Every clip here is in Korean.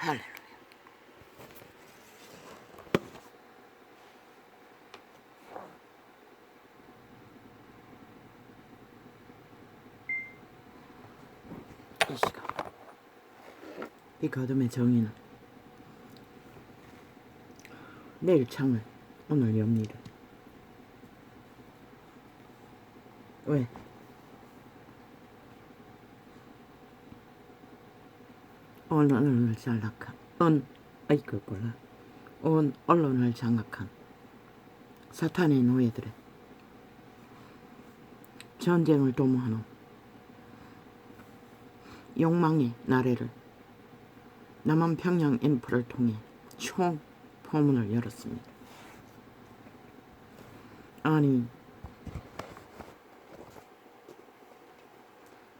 할렐루야. 이 시간 이 거둠의 정의는 내일 창을 오늘 엽니다. 왜? 온 언론을 장악한 온 언론을 장악한 사탄의 노예들의 전쟁을 도모하는 욕망의 나래를 남한평양 인프를 통해 총 포문을 열었습니다. 아니,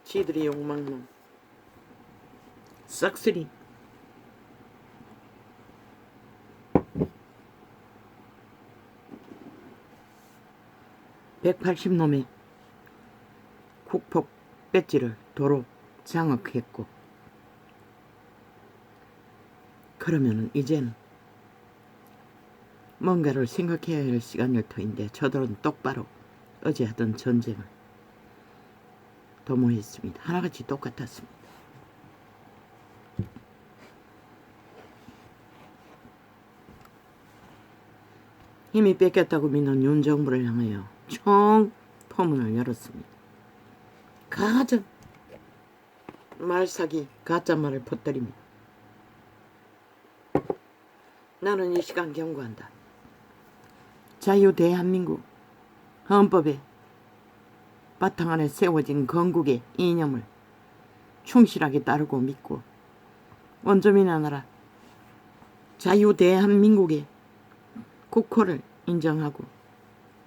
지들의 욕망은 싹쓸이 (180놈의) 국폭 배지를 도로 장악했고, 그러면은 이제는 뭔가를 생각해야 할 시간일 터인데 저들은 똑바로 어제 하던 전쟁을 도모했습니다. 하나같이 똑같았습니다. 힘이 뺏겼다고 믿는 윤 정부를 향하여 총 포문을 열었습니다. 가짜 말사기 가짜말을 퍼뜨립니다. 나는 이 시간 경고한다. 자유 대한민국 헌법에 바탕 안에 세워진 건국의 이념을 충실하게 따르고 믿고 원주민의 나라 자유 대한민국의 국호를 인정하고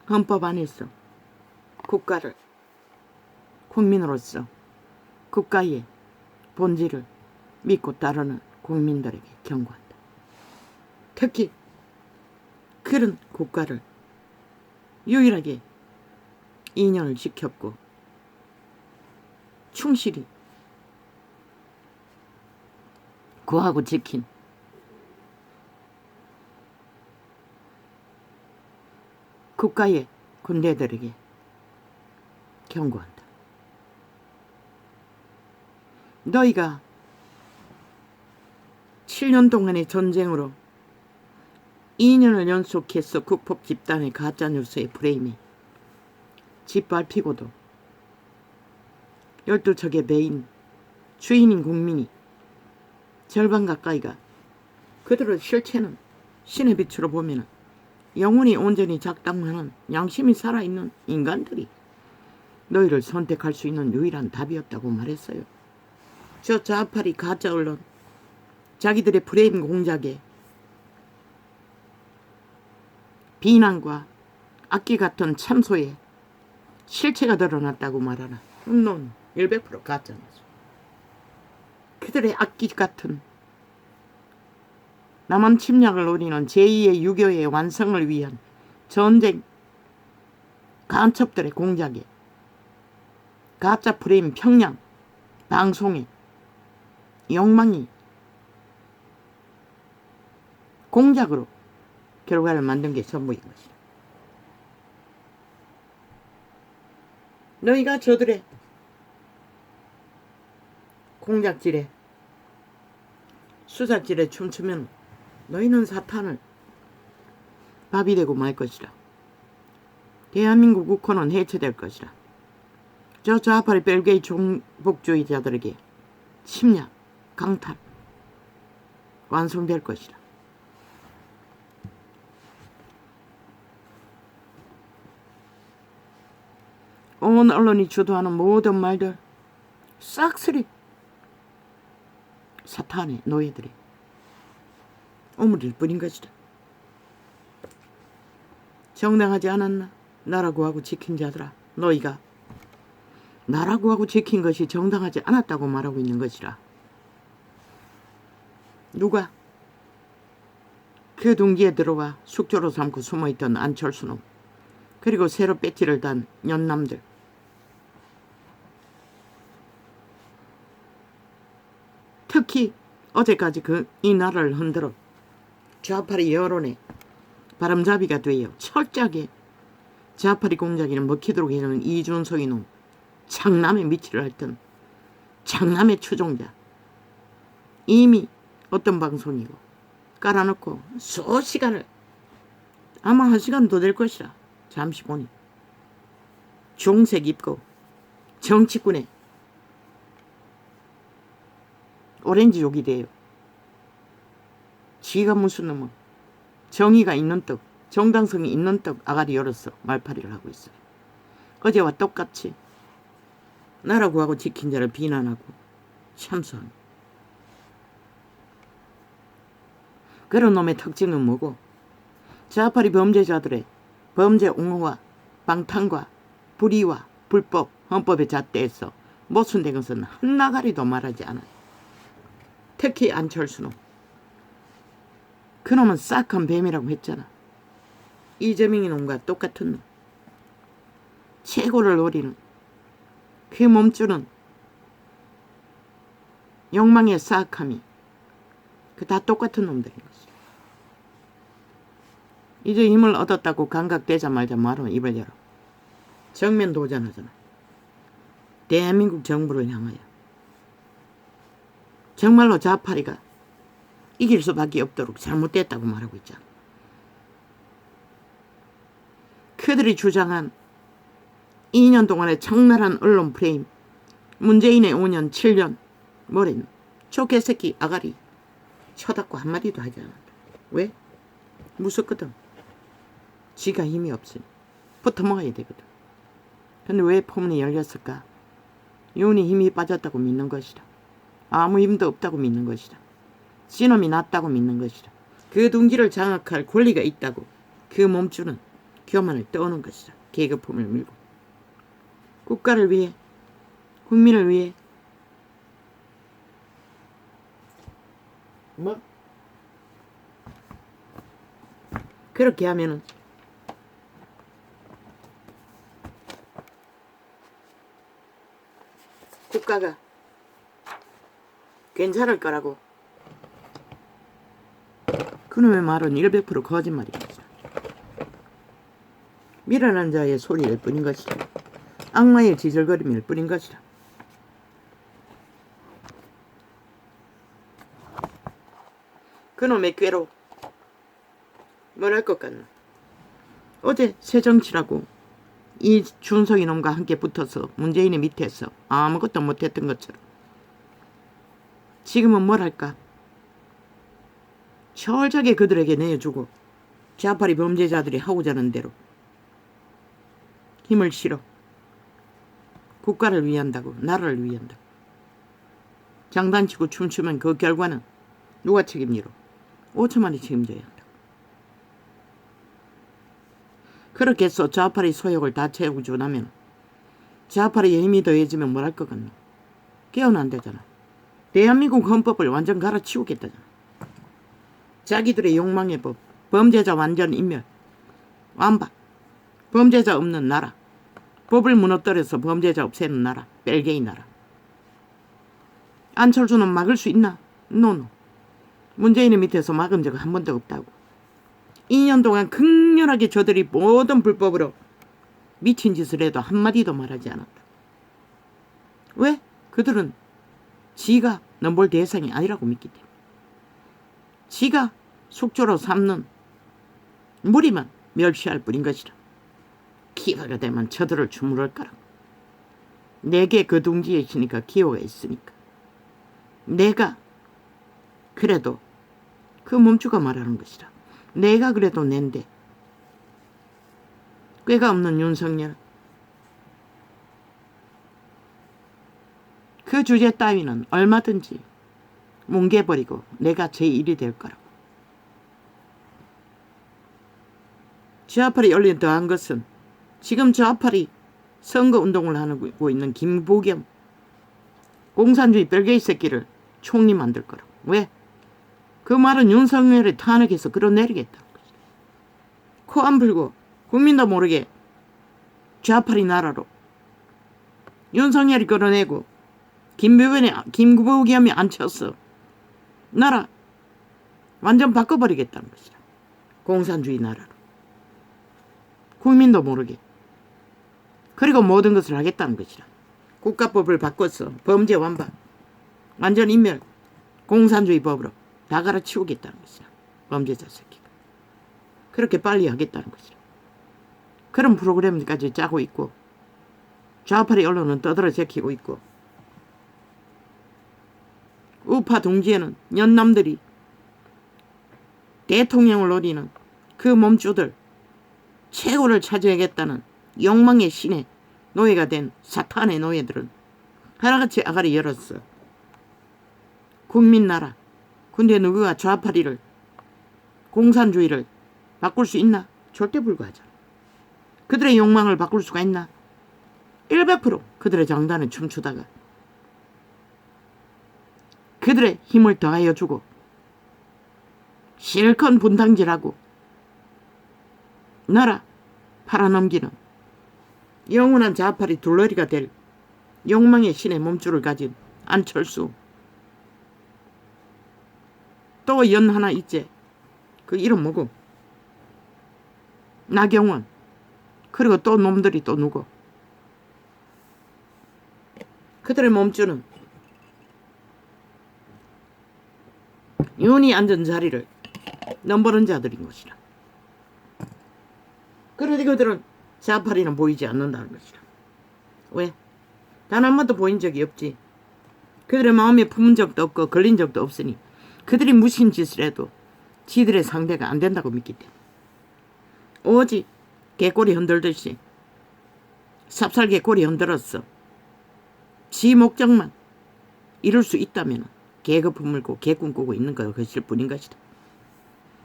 헌법 안에서 국가를 국민으로서 국가의 본질을 믿고 따르는 국민들에게 경고한다. 특히 그런 국가를 유일하게 2년을 지켰고 충실히 구하고 지킨 국가의 군대들에게 경고한다. 너희가 7년 동안의 전쟁으로 2년을 연속해서 국폭 집단의 가짜뉴스의 프레임에 짓밟히고도 12척의 배인 주인인 국민이 절반 가까이가 그들의 실체는 신의 빛으로 보면 영혼이 온전히 작당하는 양심이 살아있는 인간들이 너희를 선택할 수 있는 유일한 답이었다고 말했어요. 저 좌파리 가짜 언론 자기들의 프레임 공작에 비난과 악기 같은 참소에 실체가 드러났다고 말하나. 넌 100% 가짜냐죠. 그들의 악기 같은 남한 침략을 노리는 제2의 유교의 완성을 위한 전쟁 간첩들의 공작에 가짜 프레임 평양 방송에 욕망이 공작으로 결과를 만든 게 전부인 것이다. 너희가 저들의 공작질에 수사질에 춤추면 너희는 사탄을 밥이 되고 말 것이라. 대한민국 국호는 해체될 것이라. 저 좌파리 벨기에 종북주의자들에게 침략, 강탈 완성될 것이라. 온 언론이 주도하는 모든 말들 싹쓸이 사탄의 노예들의 오물일 뿐인 것이다. 정당하지 않았나? 나라고 하고 지킨 자들아, 너희가 나라고 하고 지킨 것이 정당하지 않았다고 말하고 있는 것이라. 누가 그 둥지에 들어와 숙조로 삼고 숨어있던 안철수놈, 그리고 새로 배지를 단 연남들, 특히 어제까지 이 나라를 흔들어 좌파리 여론에 바람잡이가 되어 철저하게 좌파리 공작이는 먹히도록 해주는 이준석이 놈, 창남의 미치를 핥던 창남의 추종자. 이미 어떤 방송이고 깔아놓고 수시간을, 아마 1시간 더 될 것이라 잠시 보니 종색 입고 정치꾼의 오렌지족이 돼요. 지가 무슨 놈은 정의가 있는 떡, 정당성이 있는 떡 아가리 열어서 말파리를 하고 있어요. 어제와 똑같이 나라 구하고 지킨 자를 비난하고 참수합니다. 그런 놈의 특징은 뭐고? 좌파리 범죄자들의 범죄 옹호와 방탕과 불의와 불법, 헌법의 잣대에서 모순된 것은 한나가리도 말하지 않아요. 특히 안철수는 그놈은 싹한 뱀이라고 했잖아. 이재명이 놈과 똑같은 놈. 최고를 노리는 그 몸주는 욕망의 싹함이 그 다 똑같은 놈들인 것이죠. 이제 힘을 얻었다고 감각되자마자 말은 입을 열어 정면 도전하잖아. 대한민국 정부를 향하여 정말로 좌파리가 이길 수밖에 없도록 잘못됐다고 말하고 있잖아. 그들이 주장한 2년 동안의 적나라한 언론 프레임, 문재인의 5년, 7년, 뭐랬노? 초개새끼 아가리 쳐닫고 한마디도 하지 않았다. 왜? 무섭거든. 지가 힘이 없으니 붙어먹어야 되거든. 근데 왜 포문이 열렸을까? 윤이 힘이 빠졌다고 믿는 것이다. 아무 힘도 없다고 믿는 것이다. 씨놈이 낫다고 믿는 것이다. 그 둥기를 장악할 권리가 있다고 그 몸주는 교만을 떠오는 것이다. 계급품을 밀고 국가를 위해, 국민을 위해 뭐? 그렇게 하면은 국가가 괜찮을 거라고. 그놈의 말은 100% 거짓말이다. 미련한 자의 소리일 뿐인 것이다. 악마의 지절거림일 뿐인 것이다. 그놈의 꾀로 뭘 할 것 같나. 어제 새정치라고 이 준석이 놈과 함께 붙어서 문재인의 밑에서 아무것도 못했던 것처럼 지금은 뭘 할까? 철저하게 그들에게 내어주고 좌파리 범죄자들이 하고자 하는 대로 힘을 실어 국가를 위한다고, 나라를 위한다고 장단치고 춤추면 그 결과는 누가 책임지러? 5천만이 책임져야 한다. 그렇게 해서 좌파리 소욕을 다 채우고 나면 좌파리의 힘이 더해지면 뭘 할 것 같나? 깨어는 안 되잖아. 대한민국 헌법을 완전 갈아치우겠다잖아. 자기들의 욕망의 법, 범죄자 완전 인멸, 완박, 범죄자 없는 나라, 법을 무너뜨려서 범죄자 없애는 나라, 벨기에 나라. 안철수는 막을 수 있나? 노노. 문재인의 밑에서 막은 적 한 번도 없다고. 2년 동안 극렬하게 저들이 모든 불법으로 미친 짓을 해도 한마디도 말하지 않았다. 왜? 그들은 지가 넘볼 대상이 아니라고 믿기 때문에. 지가 숙주로 삼는 무리만 멸시할 뿐인 것이라. 기회가 되면 저들을 주무를 거라고. 내게 그 둥지에 있으니까 기회가 있으니까. 내가 그래도 그 몸주가 말하는 것이라. 내가 그래도 낸데 꾀가 없는 윤석열, 그 주제 따위는 얼마든지 뭉개버리고 내가 제1이 될 거라고. 좌파리 열린 더한 것은 지금 좌파리 선거운동을 하고 있는 김부겸 공산주의 별개의 새끼를 총리 만들 거라고. 왜? 그 말은 윤석열을 탄핵해서 끌어내리겠다는 거지. 코 안 풀고 국민도 모르게 좌파리 나라로 윤석열이 끌어내고 김부겸이 앉혀서 나라 완전 바꿔버리겠다는 것이라. 공산주의 나라로. 국민도 모르게. 그리고 모든 것을 하겠다는 것이라. 국가법을 바꿔서 범죄 완박, 완전 인멸, 공산주의 법으로 다 갈아치우겠다는 것이라. 범죄자 새끼가. 그렇게 빨리 하겠다는 것이라. 그런 프로그램까지 짜고 있고 좌파리 언론은 떠들어 제키고 있고 우파 둥지에는 연남들이 대통령을 노리는 그 몸주들 최고를 차지하겠다는 욕망의 신의 노예가 된 사탄의 노예들은 하나같이 아가리 열었어. 국민나라. 근데 누구가 좌파리를 공산주의를 바꿀 수 있나? 절대 불가하잖아. 그들의 욕망을 바꿀 수가 있나? 100% 그들의 장단에 춤추다가 그들의 힘을 더하여 주고 실컷 분탕질하고 나라 팔아넘기는 영원한 좌파리 둘러리가 될 욕망의 신의 몸줄을 가진 안철수. 또 연 하나 있지. 그 이름 뭐고? 나경원. 그리고 또 놈들이 또 누구? 그들의 몸줄은 윤이 앉은 자리를 넘보는 자들인 것이라. 그런데 그들은 좌파리는 보이지 않는다는 것이라. 왜? 단 한 번도 보인 적이 없지. 그들의 마음에 품은 적도 없고 걸린 적도 없으니 그들이 무슨 짓을 해도 지들의 상대가 안 된다고 믿기 때문에 오직 개꼬리 흔들듯이 삽살개 꼬리 흔들었어. 지 목적만 이룰 수 있다면 개그 품을고 개꿈 꾸고 있는 것일 뿐인 것이다.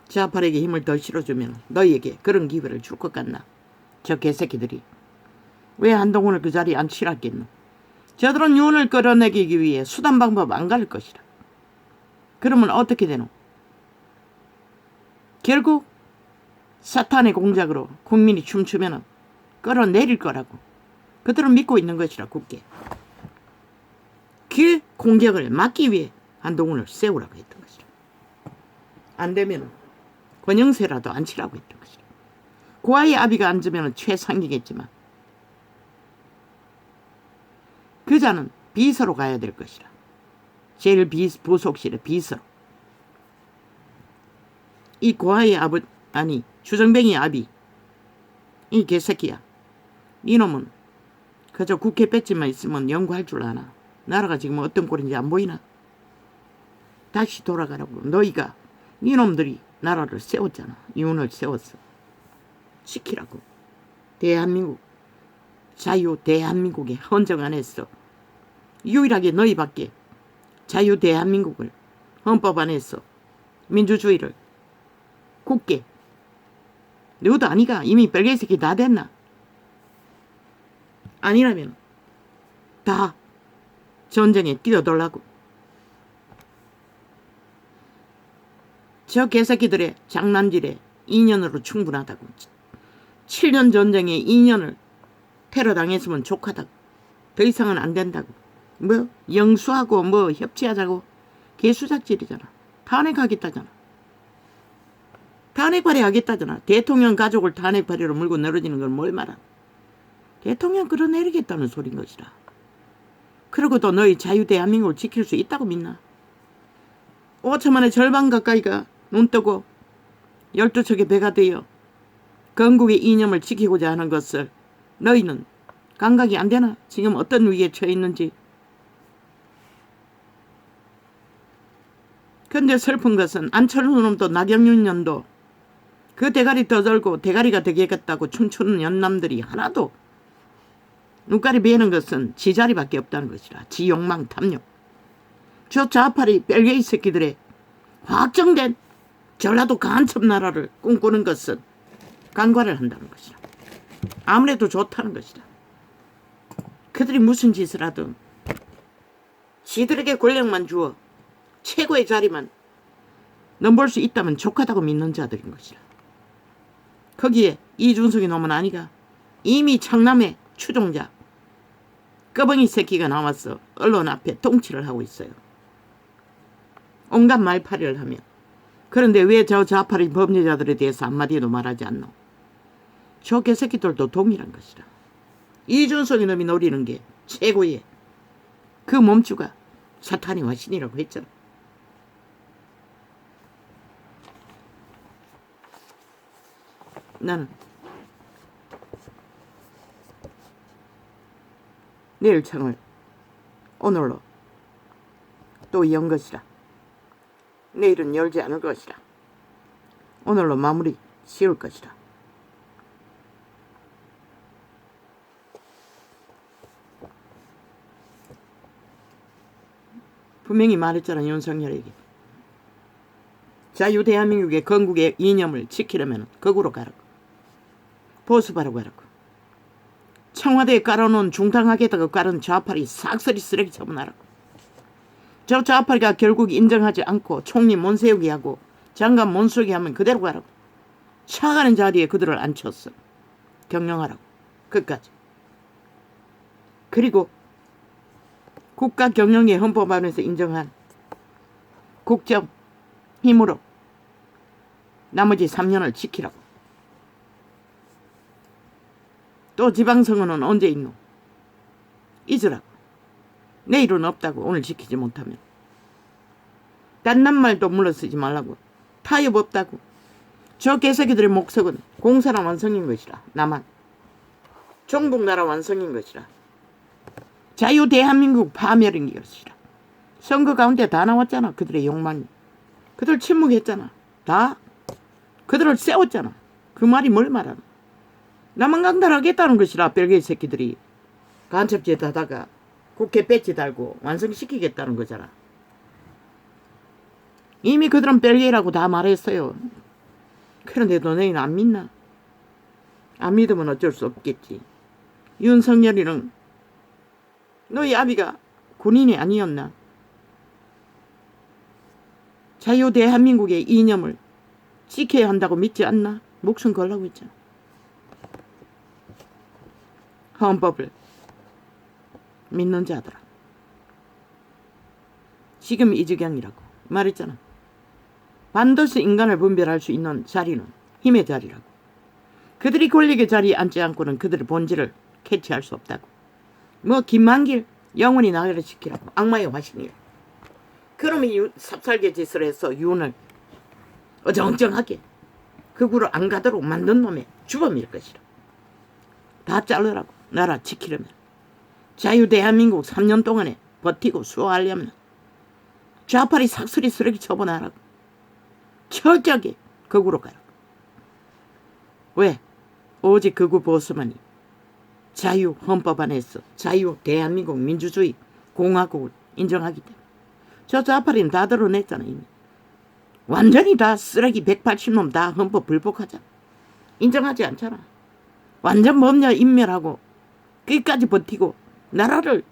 좌파에게 힘을 더 실어주면 너희에게 그런 기회를 줄 것 같나? 저 개새끼들이 왜 한동훈을 그 자리에 앉히라겠노? 저들은 윤을 끌어내기 위해 수단 방법 안 가릴 것이라. 그러면 어떻게 되노? 결국 사탄의 공작으로 국민이 춤추면 끌어내릴 거라고 그들은 믿고 있는 것이라. 굳게 그 공격을 막기 위해 한동훈을 세우라고 했던 것이라. 안 되면 권영세라도 앉히라고 했던 것이라. 고아의 아비가 앉으면 최상이겠지만 그자는 비서로 가야 될 것이라. 제일 부속실의 비서로. 이 고아의 아니 주정뱅이 아비, 이 개새끼야. 이놈은 그저 국회 배지만 있으면 연구할 줄 아나. 나라가 지금 어떤 꼴인지 안 보이나? 다시 돌아가라고. 너희가 이놈들이 나라를 세웠잖아. 윤을 세웠어. 시키라고. 대한민국 자유 대한민국에 헌정 안 했어. 유일하게 너희밖에 자유 대한민국을 헌법 안에서 민주주의를 굳게. 너도 아니가? 이미 별개 새끼 다 됐나? 아니라면 다 전쟁에 뛰어들라고. 저 개새끼들의 장난질에 2년으로 충분하다고. 7년 전쟁에 2년을 테러 당했으면 족하다고. 더 이상은 안 된다고. 뭐 영수하고 뭐 협치하자고. 개수작질이잖아. 탄핵하겠다잖아. 탄핵 발의하겠다잖아. 대통령 가족을 탄핵 발의로 물고 늘어지는 걸 뭘 말하나. 대통령 끌어내리겠다는 소린 것이라. 그리고 또 너희 자유 대한민국을 지킬 수 있다고 믿나? 5천만의 절반 가까이가 눈 뜨고 12척의 배가 되어 건국의 이념을 지키고자 하는 것을 너희는 감각이 안 되나? 지금 어떤 위기에 처해 있는지. 근데 슬픈 것은 안철수 놈도 나경원 년도 그 대가리 떠들고 대가리가 되겠다고 춤추는 연남들이 하나도 눈깔이 베는 것은 지 자리밖에 없다는 것이라. 지 욕망 탐욕. 저 좌파리 벨게이 새끼들의 확정된 전라도 간첩 나라를 꿈꾸는 것은 간과를 한다는 것이라. 아무래도 좋다는 것이다. 그들이 무슨 짓을 하든 지들에게 권력만 주어 최고의 자리만 넘볼 수 있다면 족하다고 믿는 자들인 것이라. 거기에 이준석이 놈은 아니가. 이미 창남의 추종자 꺼벙이 새끼가 나와서 언론 앞에 통치를 하고 있어요. 온갖 말파리를 하며. 그런데 왜 저 좌파리 범죄자들에 대해서 한마디도 말하지 않노? 저 개새끼들도 동일한 것이라. 이준석이 놈이 노리는 게 최고의 그 몸주가 사탄이 화신이라고 했잖아. 나는 내일 창을 오늘로 또 연 것이라. 내일은 열지 않을 것이라. 오늘로 마무리 지을 것이라. 분명히 말했잖아, 윤석열에게. 자유 대한민국의 건국의 이념을 지키려면 거꾸로 가라고. 보수바로 가라고. 청와대에 깔아놓은 중탕하게다가 깔은 좌파리 싹쓸이 쓰레기 처분하라고. 저 좌파리가 결국 인정하지 않고 총리 못 세우게 하고 장관 못 쓰게 하면 그대로 가라고. 차가는 자리에 그들을 앉혔어. 경영하라고. 끝까지. 그리고 국가 경영의 헌법안에서 인정한 국정 힘으로 나머지 3년을 지키라고. 또 지방선거는 언제 있노? 잊으라고. 내일은 없다고. 오늘 지키지 못하면. 딴낱말도 물러쓰지 말라고. 타협 없다고. 저 개새끼들의 목적은 공사랑 완성인 것이라. 나만. 종북나라 완성인 것이라. 자유 대한민국 파멸인 것이라. 선거 가운데 다 나왔잖아. 그들의 욕망이. 그들 침묵했잖아. 다. 그들을 세웠잖아. 그 말이 뭘 말하나. 나만 강탈하겠다는 것이라. 별개의 새끼들이 간첩죄 다다가 국회 배지 달고 완성시키겠다는 거잖아. 이미 그들은 별개라고 다 말했어요. 그런데도 너희는 안 믿나? 안 믿으면 어쩔 수 없겠지. 윤석열이는 너희 아비가 군인이 아니었나? 자유 대한민국의 이념을 지켜야 한다고 믿지 않나? 목숨 걸라고 했잖아. 헌법을 믿는 자들아. 지금 이 지경이라고 말했잖아. 반드시 인간을 분별할 수 있는 자리는 힘의 자리라고. 그들이 권력의 자리에 앉지 않고는 그들의 본질을 캐치할 수 없다고. 뭐 김만길 영원히 나가를 지키라고. 악마의 화신이라. 그러면 삽살개 짓을 해서 윤을 어정쩡하게 극으로 안 가도록 만든 놈의 주범일 것이라. 다 자르라고. 나라 지키려면. 자유 대한민국 3년 동안에 버티고 수호하려면 좌파리 삭슬이 쓰레기 처분하라고. 철저하게 극으로 가라고. 왜? 오직 극우 보수만이 자유 헌법 안에서 자유 대한민국 민주주의 공화국을 인정하기 때문에. 저 좌파리는 다 드러냈잖아. 이미. 완전히 다 쓰레기 180놈 다 헌법 불복하잖아. 인정하지 않잖아. 완전 범죄 인멸하고 끝까지 버티고 나라를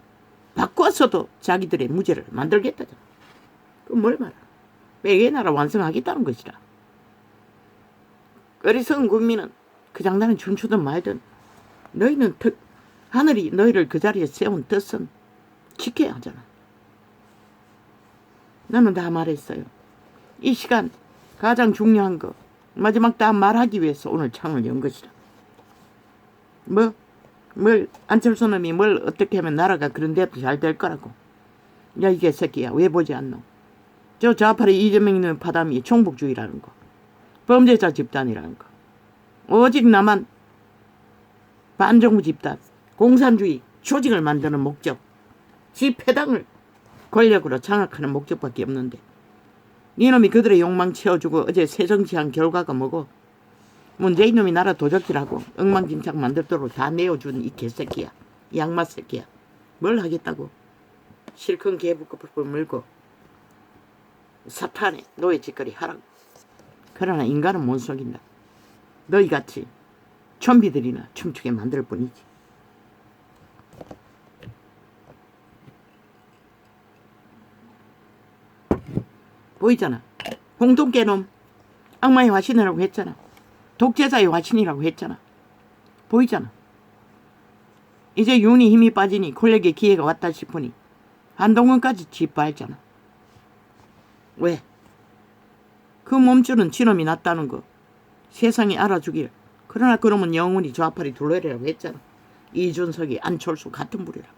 바꿔서도 자기들의 무죄를 만들겠다잖아. 그럼 뭘 말하? 외계 나라 완성하겠다는 것이라. 어리석은 국민은 그 장난은 춤추든 말든 너희는 하늘이 너희를 그 자리에 세운 뜻은 지켜야 하잖아. 나는 다 말했어요. 이 시간 가장 중요한 거 마지막 다 말하기 위해서 오늘 창을 연 것이라. 뭘 안철수 놈이 뭘 어떻게 하면 나라가 그런 데도 잘 될 거라고. 야 이게 새끼야 왜 보지 않노? 저 좌파리 이재명이는 파담이 총복주의라는 거. 범죄자 집단이라는 거. 오직 나만 반정부 집단, 공산주의, 조직을 만드는 목적, 지패당을 권력으로 장악하는 목적밖에 없는데 이놈이 그들의 욕망 채워주고 어제 새정치한 결과가 뭐고 문재인 놈이 나라 도적질하고 엉망진창 만들도록 다 내어준 이 개새끼야. 이 악마 새끼야. 뭘 하겠다고. 실컷 개부꺼풀 물고 사탄의 노예 짓거리 하라고. 그러나 인간은 못 속인다. 너희같이 좀비들이나 춤추게 만들 뿐이지. 보이잖아. 홍동깨놈 악마의 화신이라고 했잖아. 독재자의 화신이라고 했잖아. 보이잖아. 이제 윤이 힘이 빠지니 권력의 기회가 왔다 싶으니 한동훈까지 짓밟잖아. 왜? 그 몸줄은 지놈이 났다는 거 세상이 알아주길. 그러나 그놈은 영원히 좌파리 둘러리라고 했잖아. 이준석이 안철수 같은 부류라고.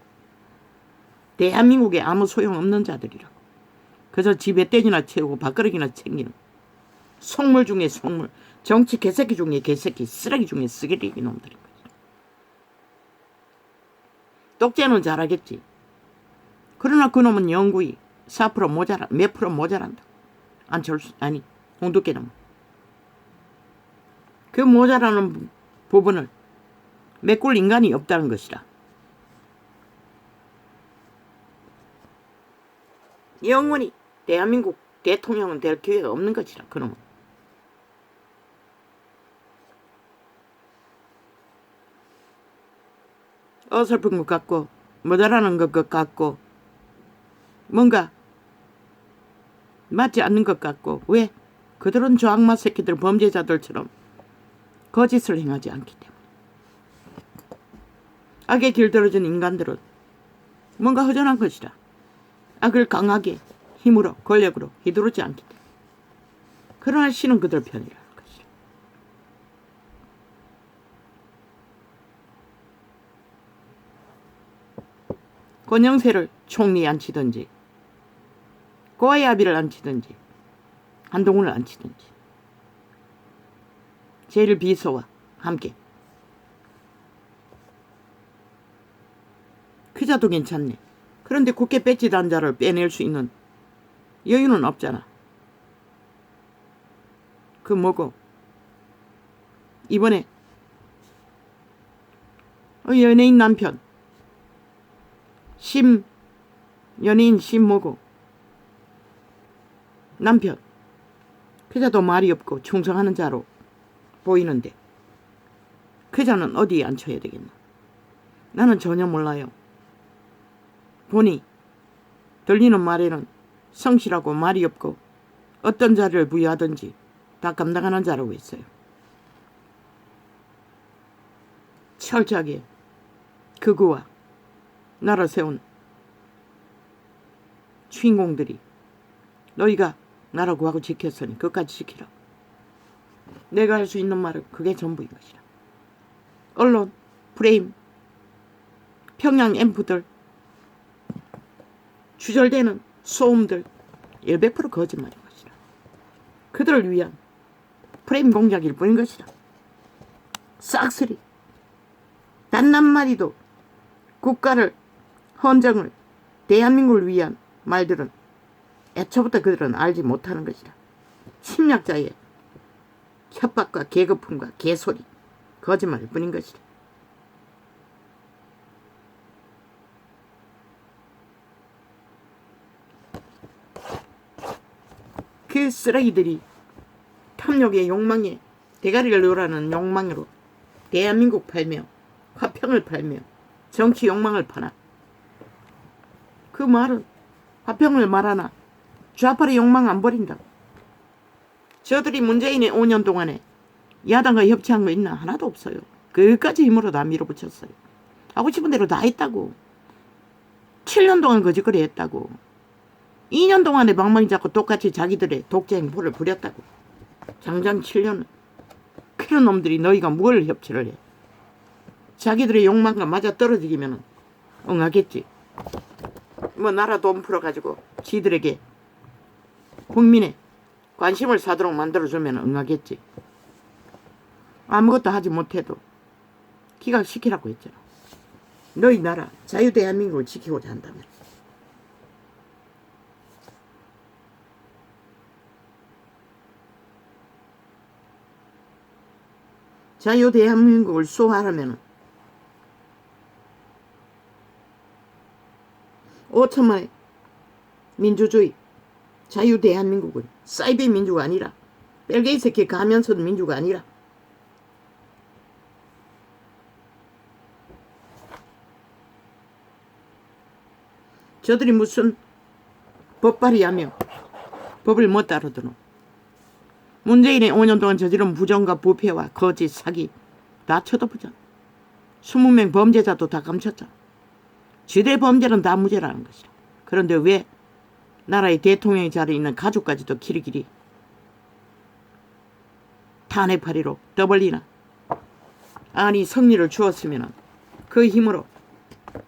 대한민국에 아무 소용없는 자들이라고. 그저 집에 떼지나 채우고 밥그릇이나 챙기는 속물 중에 속물, 정치 개새끼 중에 개새끼, 쓰레기 중에 쓰레기 놈들인 거지. 독재는 잘하겠지. 그러나 그놈은 영구히 4% 모자라, 몇 프로 모자란다. 안철수, 아니 홍두깨는 그 모자라는 부분을 메꿀 인간이 없다는 것이라. 영원히 대한민국 대통령은 될 기회가 없는 것이라. 그놈은 어설픈 것 같고 모자라는 것 같고 뭔가 맞지 않는 것 같고. 왜? 그들은 저 악마 새끼들 범죄자들처럼 거짓을 행하지 않기 때문에. 악에 길들어진 인간들은 뭔가 허전한 것이라. 악을 강하게 힘으로 권력으로 휘두르지 않기 때문에. 그러나 신은 그들 편이라는 것이라. 권영세를 총리에 앉히든지 고아야비를 앉히든지 한동훈을 앉히든지 제1비서와 함께 그자도 괜찮네. 그런데 국회 배지 단자를 빼낼 수 있는 여유는 없잖아. 그 뭐고 이번에 연예인 남편 연예인 뭐고 남편 그자도 말이 없고 충성하는 자로 보이는데 그자는 어디에 앉혀야 되겠나? 나는 전혀 몰라요. 보니 들리는 말에는 성실하고 말이 없고 어떤 자리를 부여하든지 다 감당하는 자라고 했어요. 철저하게 극우와 나라 세운 주인공들이 너희가 나라 구하고 지켰으니 끝까지 지키라. 내가 할 수 있는 말은 그게 전부인 것이라. 언론, 프레임, 평양 앰프들, 주절되는 소음들 100% 거짓말인 것이라. 그들을 위한 프레임 공작일 뿐인 것이라. 싹쓸이 단 한마디도 국가를, 헌정을, 대한민국을 위한 말들은 애초부터 그들은 알지 못하는 것이라. 침략자의 협박과 개거품과 개소리, 거짓말일 뿐인 것이라. 그 쓰레기들이 탐욕의 욕망에 대가리를 놓으라는 욕망으로 대한민국 팔며 화평을 팔며 정치 욕망을 파나. 그 말은 화평을 말하나 좌파의 욕망 안 버린다고. 저들이 문재인의 5년 동안에 야당과 협치한 거 있나? 하나도 없어요. 그까지 힘으로 다 밀어붙였어요. 하고 싶은 대로 다 했다고. 7년 동안 거짓거리 했다고. 2년 동안에 방망이 잡고 똑같이 자기들의 독재 행보를 부렸다고. 장장 7년은. 그런 놈들이 너희가 뭘 협치를 해? 자기들의 욕망과 맞아 떨어지기면 응하겠지. 뭐 나라 돈 풀어가지고 지들에게 국민의 관심을 사도록 만들어주면 응하겠지. 아무것도 하지 못해도 기각시키라고 했잖아. 너희 나라 자유대한민국을 지키고자 한다면. 자유대한민국을 수호하려면 5천만의 민주주의 자유대한민국은 사이비 민주가 아니라 벨게이 새끼 가면서 민주가 아니라 저들이 무슨 법발이하며 법을 못 따르더노. 문재인의 5년 동안 저지른 부정과 부패와 거짓, 사기 다 쳐다보자. 20명 범죄자도 다 감췄잖아. 지대 범죄는 다 무죄라는 것이라. 그런데 왜 나라의 대통령의 자리에 있는 가족까지도 길이길이 탄핵파리로 떠벌리나. 아니 성리를 주었으면 그 힘으로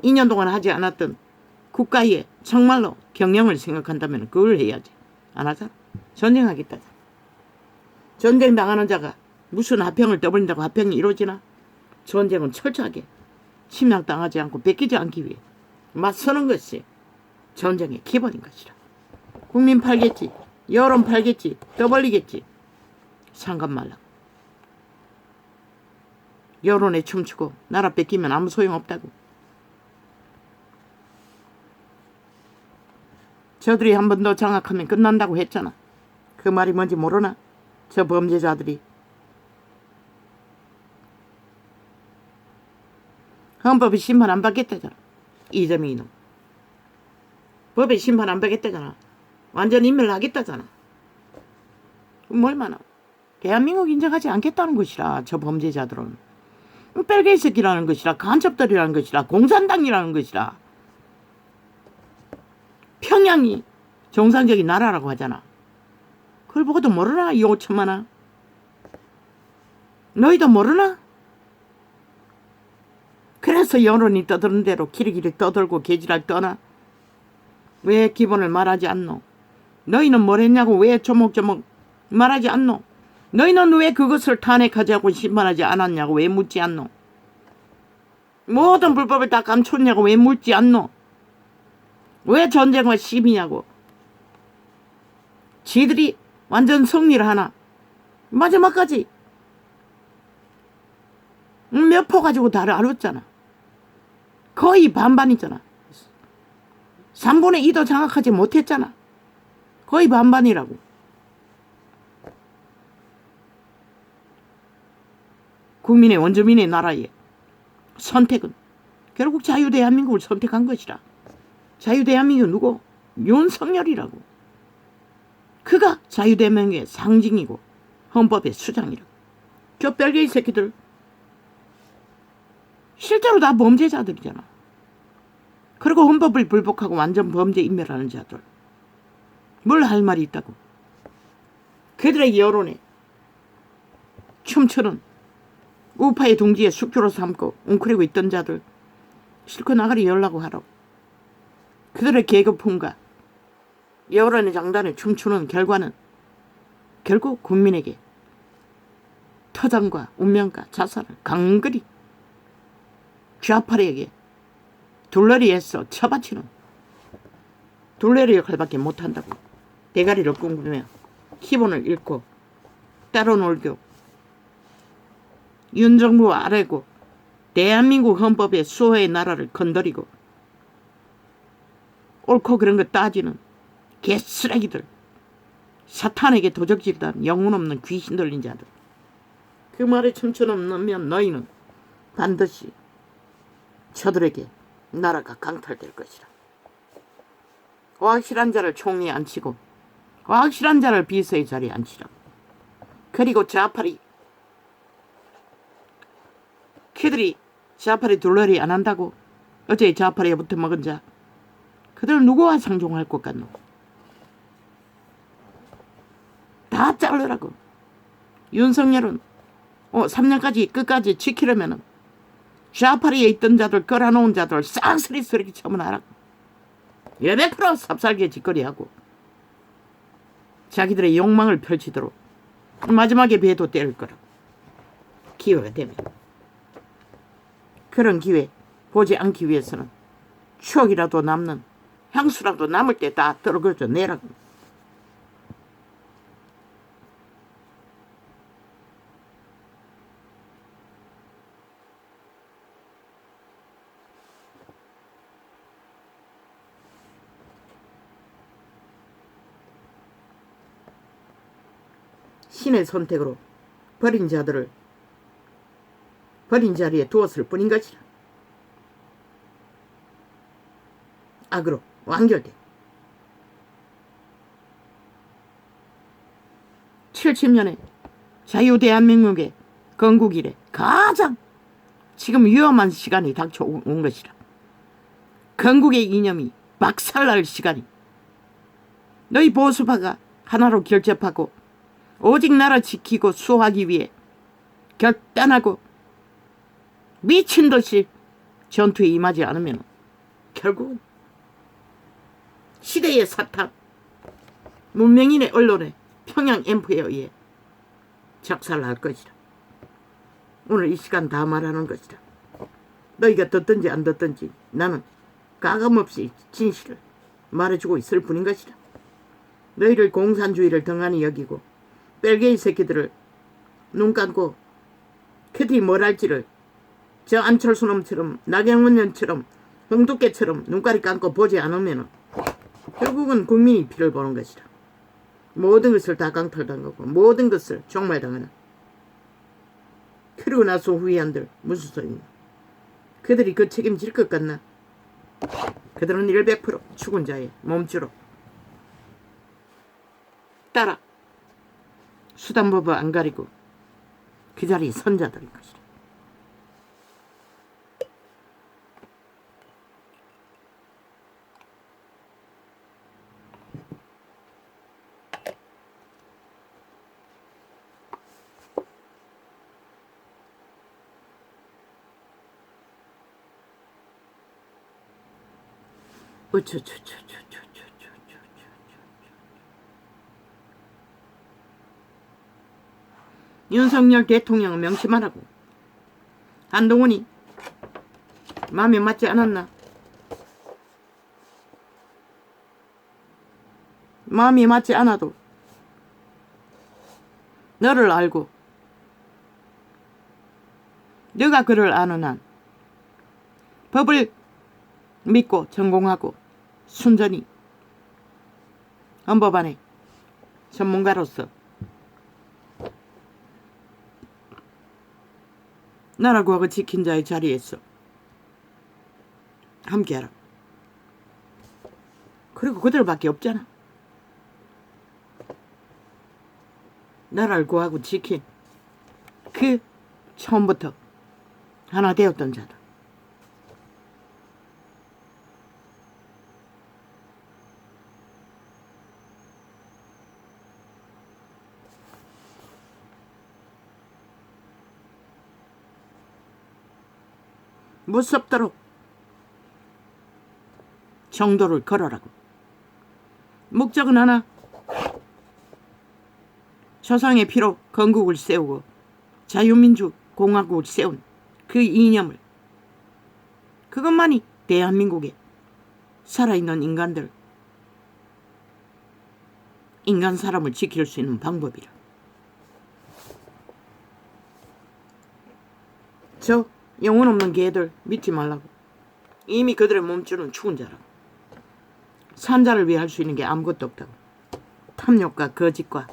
2년 동안 하지 않았던 국가에 정말로 경영을 생각한다면 그걸 해야지. 안 하잖아. 전쟁하겠다. 전쟁 당하는 자가 무슨 화평을 떠벌린다고 화평이 이루어지나? 전쟁은 철저하게 침략당하지 않고 뺏기지 않기 위해 맞서는 것이 전쟁의 기본인 것이라. 국민 팔겠지, 여론 팔겠지, 떠벌리겠지. 상관 말라. 여론에 춤추고 나라 뺏기면 아무 소용없다고. 저들이 한 번 더 장악하면 끝난다고 했잖아. 그 말이 뭔지 모르나? 저 범죄자들이. 헌법이 심판 안 받겠다잖아. 이재명 이놈. 법에 심판 안 받겠다잖아. 완전 인멸하겠다잖아. 그럼 얼마나? 대한민국 인정하지 않겠다는 것이라. 저 범죄자들은 빨개 새끼라는 것이라, 간첩들이라는 것이라, 공산당이라는 것이라. 평양이 정상적인 나라라고 하잖아. 그걸 보고도 모르나? 이 5천만원. 너희도 모르나? 그래서 여론이 떠드는 대로 기리기리 떠들고 개지랄 떠나? 왜 기본을 말하지 않노? 너희는 뭘 했냐고 왜 조목조목 말하지 않노? 너희는 왜 그것을 탄핵하지 않고 심판하지 않았냐고 왜 묻지 않노? 모든 불법을 다 감췄냐고 왜 묻지 않노? 왜 전쟁과 시비냐고. 지들이 완전 승리를 하나? 마지막까지 몇 포 가지고 다 알았잖아. 거의 반반이잖아. 3분의 2도 장악하지 못했잖아. 거의 반반이라고. 국민의 원주민의 나라에 선택은 결국 자유대한민국을 선택한 것이라. 자유대한민국은 누구? 윤석열이라고. 그가 자유대한민국의 상징이고 헌법의 수장이라고. 저 뺄개이 새끼들 실제로 다 범죄자들이잖아. 그리고 헌법을 불복하고 완전 범죄 인멸하는 자들. 뭘 할 말이 있다고. 그들의 여론에 춤추는 우파의 둥지에 숙주로 삼고 웅크리고 있던 자들 실컷 나가리 열라고 하라고. 그들의 계급품과 여론의 장단에 춤추는 결과는 결국 국민에게 터전과 운명과 자살을 강그리 좌파에게 둘러리에서 쳐바치는 둘레리 역할밖에 못한다고. 대가리를 꿍꾸며 기본을 잃고 따로 놀고 윤정부 아래고 대한민국 헌법의 수호의 나라를 건드리고 옳고 그런 거 따지는 개쓰레기들, 사탄에게 도적질단 영혼 없는 귀신 들린 자들. 그 말에 춤추면 너희는 반드시 저들에게 나라가 강탈될 것이라. 확실한 자를 총리에 앉히고 확실한 자를 비서의 자리에 앉히라. 그리고 좌파리 그들이 좌파리 둘러리 안 한다고? 어제 좌파리에 붙어먹은 자 그들 누구와 상종할 것 같노? 다 자르라고. 윤석열은 3년까지 끝까지 지키려면 좌파리에 있던 자들 끌어놓은 자들 쌍스리 쓰레기 처분하라고. 100% 삽살개 짓거리하고 자기들의 욕망을 펼치도록 마지막에 배도 때릴 거라고. 기회가 되면. 그런 기회 보지 않기 위해서는 추억이라도 남는 향수라도 남을 때 다 떨어져 내라고. 신의 선택으로 버린 자들을 버린 자리에 두었을 뿐인 것이라. 악으로 완결돼. 70년에 자유대한민국의 건국 이래 가장 지금 위험한 시간이 닥쳐온 것이라. 건국의 이념이 박살날 시간이 너희 보수파가 하나로 결집하고 오직 나라 지키고 수호하기 위해 결단하고 미친 듯이 전투에 임하지 않으면 결국은 시대의 사탑, 문명인의 언론에 평양 엠프에 의해 작살날 것이다. 오늘 이 시간 다 말하는 것이다. 너희가 듣든지 안 듣든지 나는 가감없이 진실을 말해주고 있을 뿐인 것이다. 너희를 공산주의를 등한히 여기고 뺄개이 새끼들을 눈 감고 그들이 뭘 할지를 저 안철수 놈처럼 나경원 년처럼 홍두깨처럼 눈가리 감고 보지 않으면 결국은 국민이 피를 보는 것이다. 모든 것을 다 강탈당하고 모든 것을 종말당하는. 그러고 나서 후회한들 무슨 소리냐. 그들이 그 책임질 것 같나. 그들은 100% 죽은 자의 몸주로 따라 수단법을 안 가리고 그 자리에 선 자들인 것이다. 윤석열 대통령을 명심하라고. 한동훈이 마음에 맞지 않았나? 마음이 맞지 않아도 너를 알고 네가 그를 아는 한 법을 믿고 전공하고 순전히 헌법안의 전문가로서 나라 구하고 지킨 자의 자리에서 함께하라. 그리고 그들밖에 없잖아. 나라를 구하고 지킨 그 처음부터 하나 되었던 자다. 무섭도록 정도를 걸어라고. 목적은 하나. 조상의 피로 건국을 세우고 자유민주 공화국을 세운 그 이념을, 그것만이 대한민국에 살아있는 인간들, 인간 사람을 지킬 수 있는 방법이라. 저 영혼 없는 개들 믿지 말라고. 이미 그들의 몸주는 죽은 자라고. 산 자를 위해 할 수 있는 게 아무것도 없다고. 탐욕과 거짓과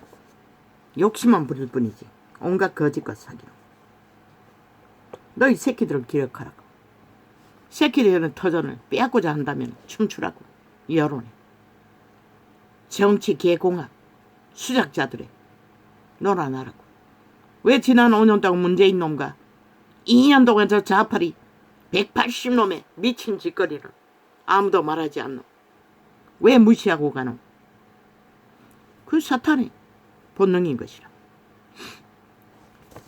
욕심만 부릴 뿐이지. 온갖 거짓과 사기로. 너희 새끼들을 기억하라고. 새끼들의 터전을 빼앗고자 한다면 춤추라고. 여론에. 정치 개공학 수작자들의 놀아나라고. 왜 지난 5년 동안 문재인 놈과 2년 동안 저 좌파리 180놈의 미친 짓거리를 아무도 말하지 않노? 왜 무시하고 가노? 그 사탄의 본능인 것이라.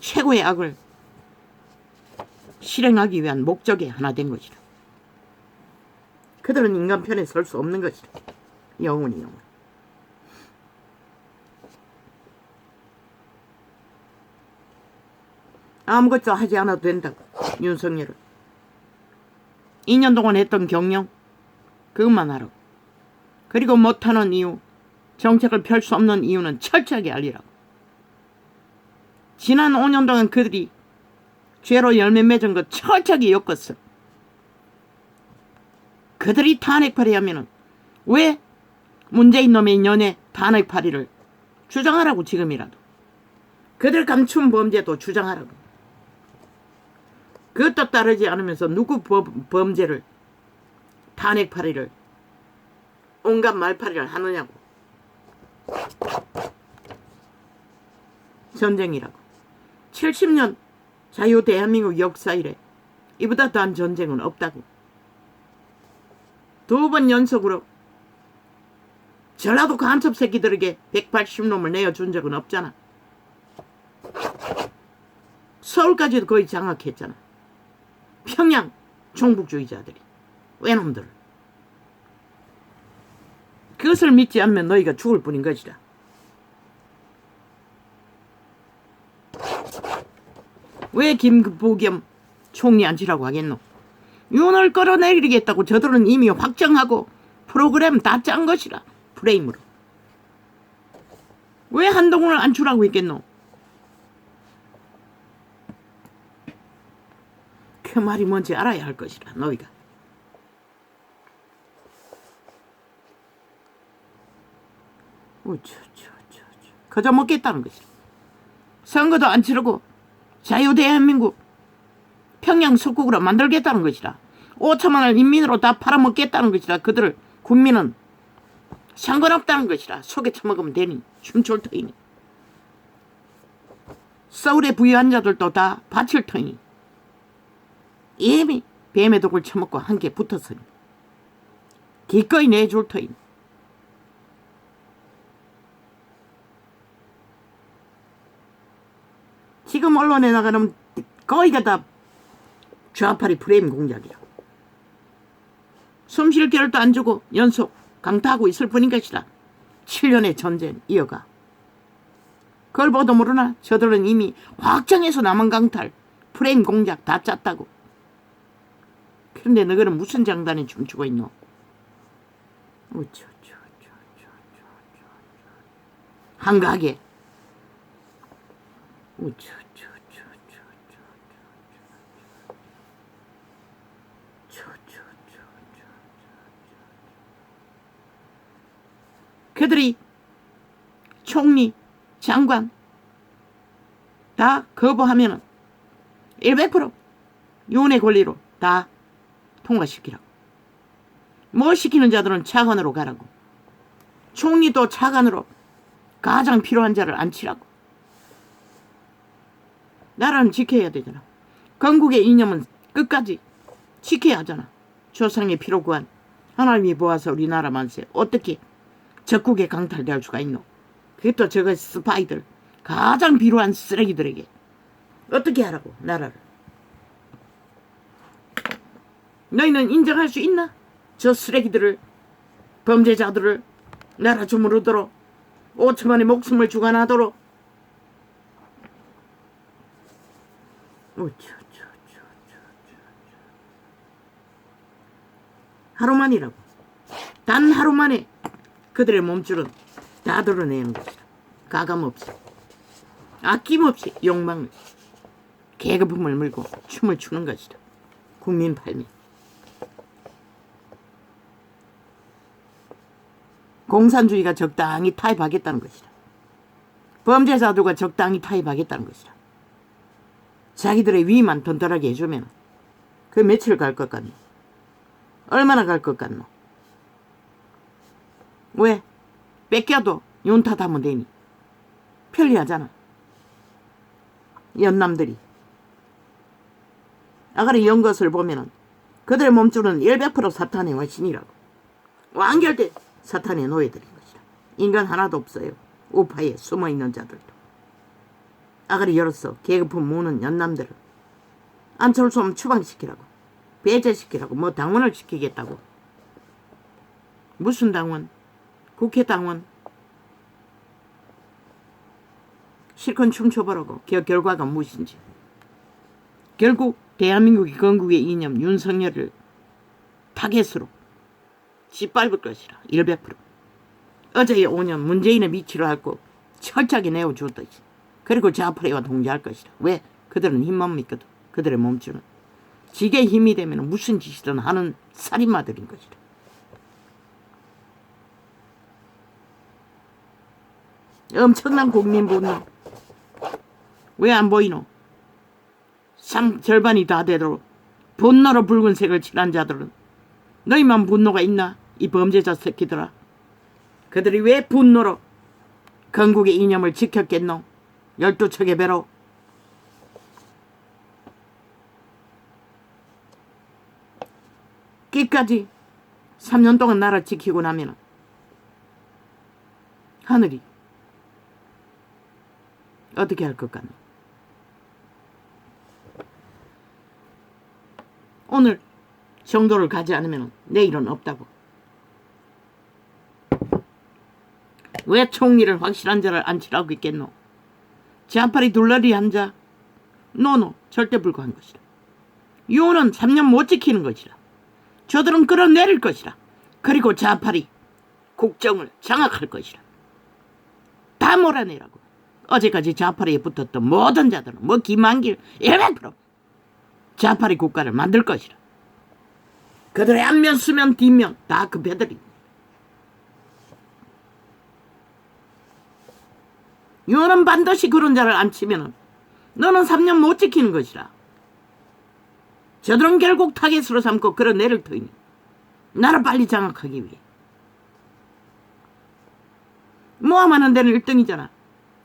최고의 악을 실행하기 위한 목적에 하나 된 것이라. 그들은 인간 편에 설 수 없는 것이라. 영원히. 아무것도 하지 않아도 된다고. 윤석열은 2년 동안 했던 경영 그것만 하라고. 그리고 못하는 이유, 정책을 펼 수 없는 이유는 철저하게 알리라고. 지난 5년 동안 그들이 죄로 열매 맺은 거 철저하게 엮었어. 그들이 탄핵파리 하면은 왜 문재인 놈의 연애 탄핵파리를 주장하라고. 지금이라도 그들 감춘 범죄도 주장하라고. 그것도 따르지 않으면서 누구 범죄를 탄핵파리를 온갖 말파리를 하느냐고. 전쟁이라고. 70년 자유 대한민국 역사 이래 이보다 더한 전쟁은 없다고. 2번 연속으로 전라도 간첩 새끼들에게 180놈을 내어준 적은 없잖아. 서울까지도 거의 장악했잖아. 평양 종북주의자들이. 외놈들. 그것을 믿지 않으면 너희가 죽을 뿐인 것이다. 왜 김부겸 총리 앉히라고 하겠노? 윤을 끌어내리겠다고 저들은 이미 확정하고 프로그램 다 짠 것이라. 프레임으로. 왜 한동훈을 앉히라고 했겠노? 그 말이 뭔지 알아야 할 것이라. 너희가. 그저 먹겠다는 것이라. 선거도 안 치르고 자유대한민국 평양 석국으로 만들겠다는 것이라. 5천만을 인민으로 다 팔아먹겠다는 것이라. 그들을 국민은 상관없다는 것이라. 속에 처먹으면 되니. 춤출 터이니. 서울에 부유한 자들도 다 바칠 터이니. 이미 뱀의 독을 처먹고 함께 붙었으니. 기꺼이 내줄 터이니. 지금 언론에 나가는 거의가 다 좌파리 프레임 공작이야. 숨쉴 겨를도 안 주고 연속 강타하고 있을 뿐인 것이라. 7년의 전쟁 이어가. 그걸 보도 모르나? 저들은 이미 확정해서 남은 강탈 프레임 공작 다 짰다고. 그런데 너희는 무슨 장단에 춤추고 있노? 한가하게. 그들이 총리, 장관 다 거부하면은 100% 윤의 권리로 다 통과시키라고. 뭐 시키는 자들은 차관으로 가라고. 총리도 차관으로 가장 필요한 자를 앉히라고. 나라는 지켜야 되잖아. 건국의 이념은 끝까지 지켜야 하잖아. 조상의 피로 구한 하나님이 보아서 우리나라 만세 어떻게 적국에 강탈될 수가 있노? 그것도 저거 스파이들 가장 비루한 쓰레기들에게 어떻게 하라고 나라를. 너희는 인정할 수 있나? 저 쓰레기들을, 범죄자들을 나라 주무르도록 5천만의 목숨을 주관하도록. 하루만이라고. 단 하루만에 그들의 몸줄은 다 드러내는 것이다. 가감없이 아낌없이 욕망을 계급품을 물고 춤을 추는 것이다. 국민 팔미. 공산주의가 적당히 타입하겠다는 것이다. 범죄자들과 적당히 타입하겠다는 것이다. 자기들의 위만 던던하게 해주면 그 며칠 갈 것 같노? 얼마나 갈 것 같노? 왜? 뺏겨도 윤 탓하면 되니. 편리하잖아. 연남들이. 아가리 연 것을 보면은 그들의 몸줄은 100% 사탄의 와신이라고. 완결된 사탄의 노예들인 것이다. 인간 하나도 없어요. 우파에 숨어있는 자들도. 아가리 열었어. 계급품 모으는 연남들을 안철수 추방시키라고. 배제시키라고. 뭐 당원을 시키겠다고. 무슨 당원? 국회 당원. 실컷 춤춰보라고. 결과가 무엇인지. 결국 대한민국이 건국의 이념 윤석열을 타겟으로 짓밟을 것이라. 100%. 어제의 5년 문재인의 미치로 할 거 철저하게 내어주었듯이. 그리고 좌파리와 동조할 것이라. 왜? 그들은 힘만 믿거든. 그들의 몸주는. 지게 힘이 되면 무슨 짓이든 하는 살인마들인 것이다. 엄청난 국민 분노. 왜 안 보이노? 절반이 다 되도록 분노로 붉은색을 칠한 자들은 너희만 분노가 있나? 이 범죄자 새끼들아. 그들이 왜 분노로 건국의 이념을 지켰겠노? 12척의 배로. 끝까지 3년 동안 나라 지키고 나면 하늘이 어떻게 할 것 같나? 오늘 정도를 가지 않으면 내일은 없다고. 왜 총리를 확실한 자를 앉히라고 있겠노? 좌팔이 둘러리 앉아? 노노, 절대 불가한 것이다. 유언은 3년 못 지키는 것이다. 저들은 끌어내릴 것이다. 그리고 좌팔이 국정을 장악할 것이다. 다 몰아내라고. 어제까지 좌팔이에 붙었던 모든 자들은 뭐 김한길 100% 좌팔이 국가를 만들 것이다. 그들의 앞면 수면 뒷면 다 그 배들이. 유언은 반드시 그런 자를 앉히면 너는 3년 못 지키는 것이라. 저들은 결국 타겟으로 삼고 끌어내릴 터이니 나를 빨리 장악하기 위해. 모함하는 데는 1등이잖아.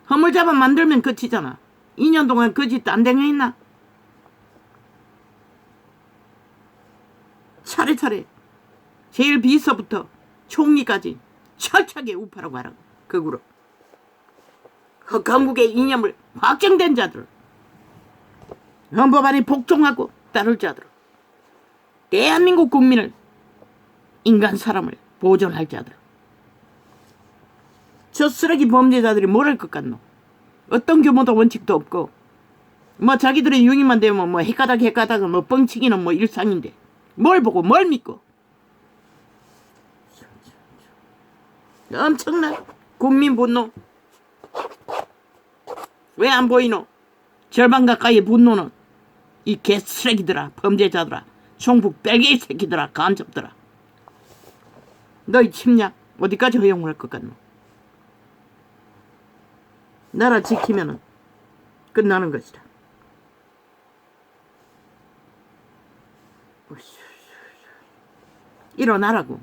허물잡아 만들면 끝이잖아. 2년 동안 그 짓도 안 당했나? 차례차례 제일 비서부터 총리까지 철저하게 우파라고 하라고. 극우로. 건국의 이념을 확정된 자들, 헌법 안에 복종하고 따를 자들, 대한민국 국민을, 인간 사람을 보존할 자들. 저 쓰레기 범죄자들이 뭘 할 것 같노? 어떤 규모도 원칙도 없고 뭐 자기들의 유익만 되면 뭐 헷가닥은 뭐 뻥치기는 뭐 일상인데 뭘 보고 뭘 믿고. 엄청난 국민 분노. 왜 안 보이노? 절반 가까이의 분노는 이 개쓰레기들아, 범죄자들아, 종북 뺄개이 새끼들아, 간첩들아. 너희 침략 어디까지 허용할 것 같노? 나라 지키면은 끝나는 것이다. 일어나라고.